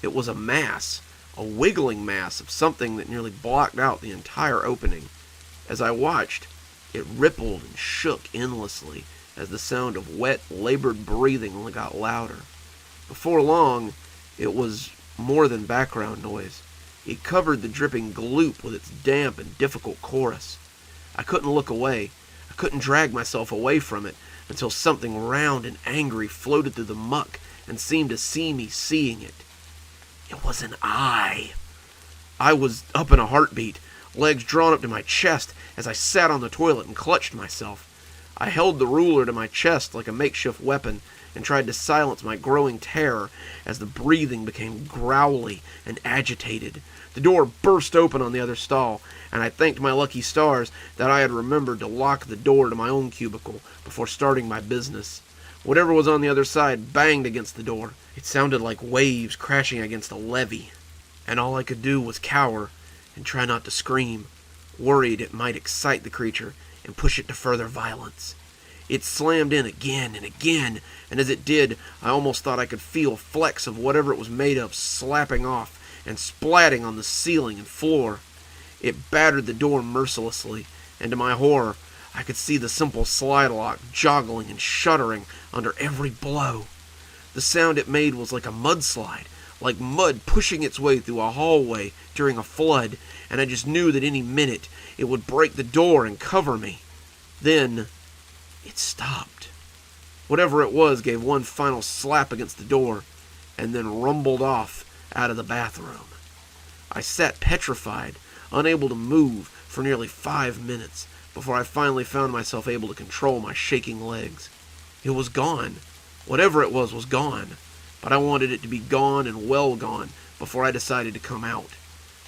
It was a mass, a wiggling mass of something that nearly blocked out the entire opening. As I watched, it rippled and shook endlessly as the sound of wet, labored breathing got louder. Before long, it was more than background noise. It covered the dripping gloop with its damp and difficult chorus. I couldn't look away. I couldn't drag myself away from it until something round and angry floated through the muck and seemed to see me seeing it. It was an eye. I was up in a heartbeat, legs drawn up to my chest as I sat on the toilet and clutched myself. I held the ruler to my chest like a makeshift weapon and tried to silence my growing terror as the breathing became growly and agitated. The door burst open on the other stall, and I thanked my lucky stars that I had remembered to lock the door to my own cubicle before starting my business. Whatever was on the other side banged against the door. It sounded like waves crashing against a levee, and all I could do was cower and try not to scream, worried it might excite the creature and push it to further violence. It slammed in again and again, and as it did, I almost thought I could feel flecks of whatever it was made of slapping off and splatting on the ceiling and floor. It battered the door mercilessly, and to my horror, I could see the simple slide lock joggling and shuddering under every blow. The sound it made was like a mudslide, like mud pushing its way through a hallway during a flood, and I just knew that any minute it would break the door and cover me. Then it stopped. Whatever it was gave one final slap against the door, and then rumbled off out of the bathroom. I sat petrified, unable to move for nearly 5 minutes, before I finally found myself able to control my shaking legs. It was gone. Whatever it was gone, but I wanted it to be gone and well gone before I decided to come out.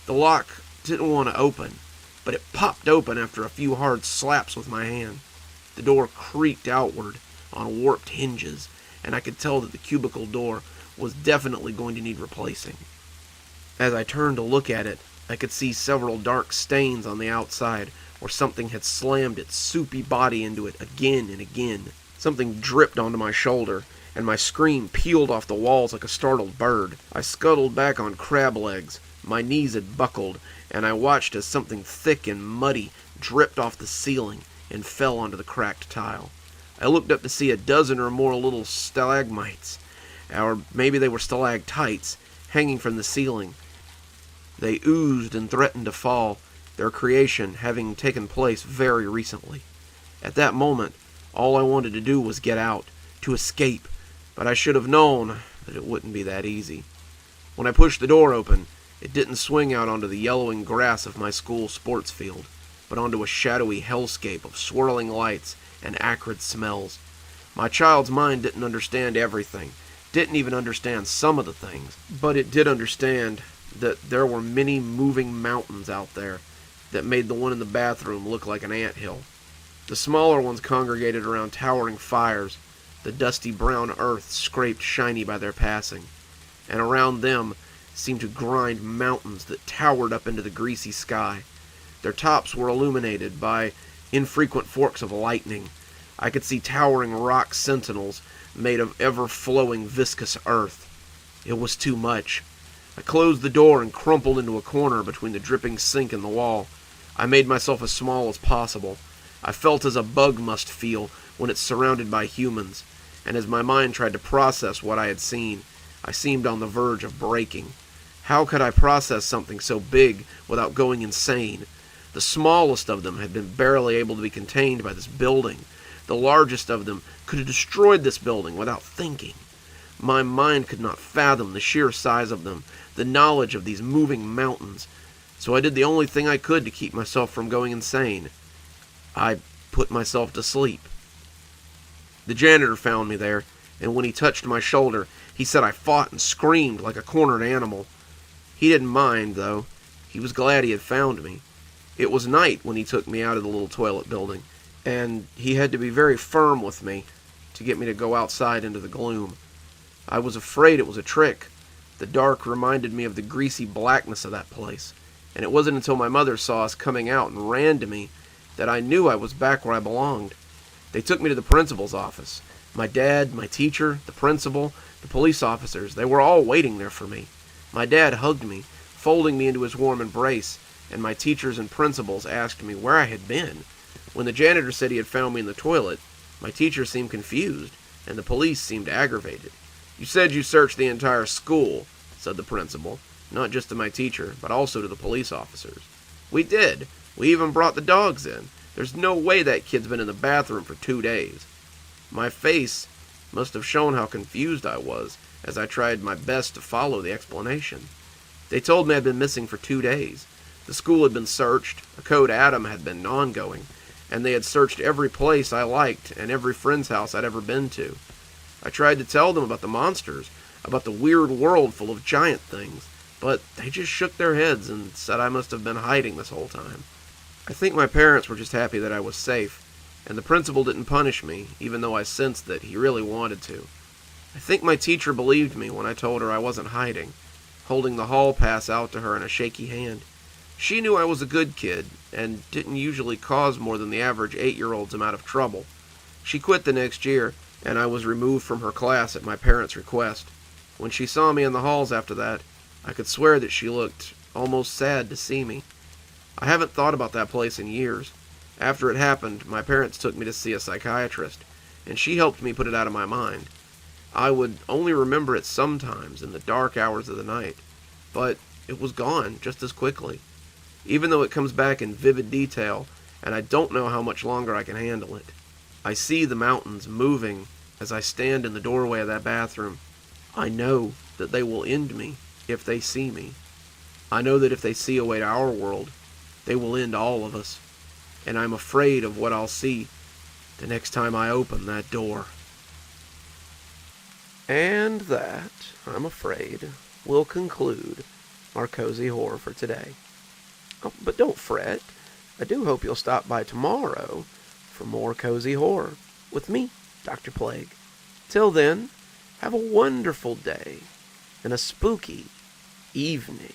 The lock didn't want to open, but it popped open after a few hard slaps with my hand. The door creaked outward on warped hinges, and I could tell that the cubicle door was definitely going to need replacing. As I turned to look at it, I could see several dark stains on the outside where something had slammed its soupy body into it again and again. Something dripped onto my shoulder, and my scream peeled off the walls like a startled bird. I scuttled back on crab legs. My knees had buckled, and I watched as something thick and muddy dripped off the ceiling and fell onto the cracked tile. I looked up to see a dozen or more little stalagmites, or maybe they were stalactites, hanging from the ceiling. They oozed and threatened to fall, their creation having taken place very recently. At that moment, all I wanted to do was get out, to escape, but I should have known that it wouldn't be that easy. When I pushed the door open, it didn't swing out onto the yellowing grass of my school sports field, but onto a shadowy hellscape of swirling lights and acrid smells. My child's mind didn't understand everything, didn't even understand some of the things, but it did understand that there were many moving mountains out there that made the one in the bathroom look like an anthill. The smaller ones congregated around towering fires, the dusty brown earth scraped shiny by their passing, and around them seemed to grind mountains that towered up into the greasy sky. Their tops were illuminated by infrequent forks of lightning. I could see towering rock sentinels made of ever-flowing viscous earth. It was too much. I closed the door and crumpled into a corner between the dripping sink and the wall. I made myself as small as possible. I felt as a bug must feel when it's surrounded by humans, and as my mind tried to process what I had seen, I seemed on the verge of breaking. How could I process something so big without going insane? The smallest of them had been barely able to be contained by this building. The largest of them could have destroyed this building without thinking. My mind could not fathom the sheer size of them, the knowledge of these moving mountains, so I did the only thing I could to keep myself from going insane. I put myself to sleep. The janitor found me there, and when he touched my shoulder, he said I fought and screamed like a cornered animal. He didn't mind, though. He was glad he had found me. It was night when he took me out of the little toilet building, and he had to be very firm with me to get me to go outside into the gloom. I was afraid it was a trick. The dark reminded me of the greasy blackness of that place, and it wasn't until my mother saw us coming out and ran to me that I knew I was back where I belonged. They took me to the principal's office. My dad, my teacher, the principal, the police officers, they were all waiting there for me. My dad hugged me, folding me into his warm embrace, and my teachers and principals asked me where I had been. When the janitor said he had found me in the toilet, my teacher seemed confused, and the police seemed aggravated. "You said you searched the entire school," said the principal, not just to my teacher, but also to the police officers. "We did. We even brought the dogs in. There's no way that kid's been in the bathroom for 2 days. My face must have shown how confused I was as I tried my best to follow the explanation. They told me I'd been missing for 2 days. The school had been searched, a code atom had been ongoing, and they had searched every place I liked and every friend's house I'd ever been to. I tried to tell them about the monsters, about the weird world full of giant things, but they just shook their heads and said I must have been hiding this whole time. I think my parents were just happy that I was safe, and the principal didn't punish me, even though I sensed that he really wanted to. I think my teacher believed me when I told her I wasn't hiding, holding the Hallpass out to her in a shaky hand. She knew I was a good kid, and didn't usually cause more than the average 8-year-old's amount of trouble. She quit the next year, and I was removed from her class at my parents' request. When she saw me in the halls after that, I could swear that she looked almost sad to see me. I haven't thought about that place in years. After it happened, my parents took me to see a psychiatrist, and she helped me put it out of my mind. I would only remember it sometimes in the dark hours of the night, but it was gone just as quickly, even though it comes back in vivid detail, and I don't know how much longer I can handle it. I see the mountains moving as I stand in the doorway of that bathroom. I know that they will end me if they see me. I know that if they see a way to our world, they will end all of us, and I'm afraid of what I'll see the next time I open that door. And that, I'm afraid, will conclude our cozy horror for today. Oh, but don't fret. I do hope you'll stop by tomorrow for more cozy horror with me, Dr. Plague. Till then, have a wonderful day and a spooky evening.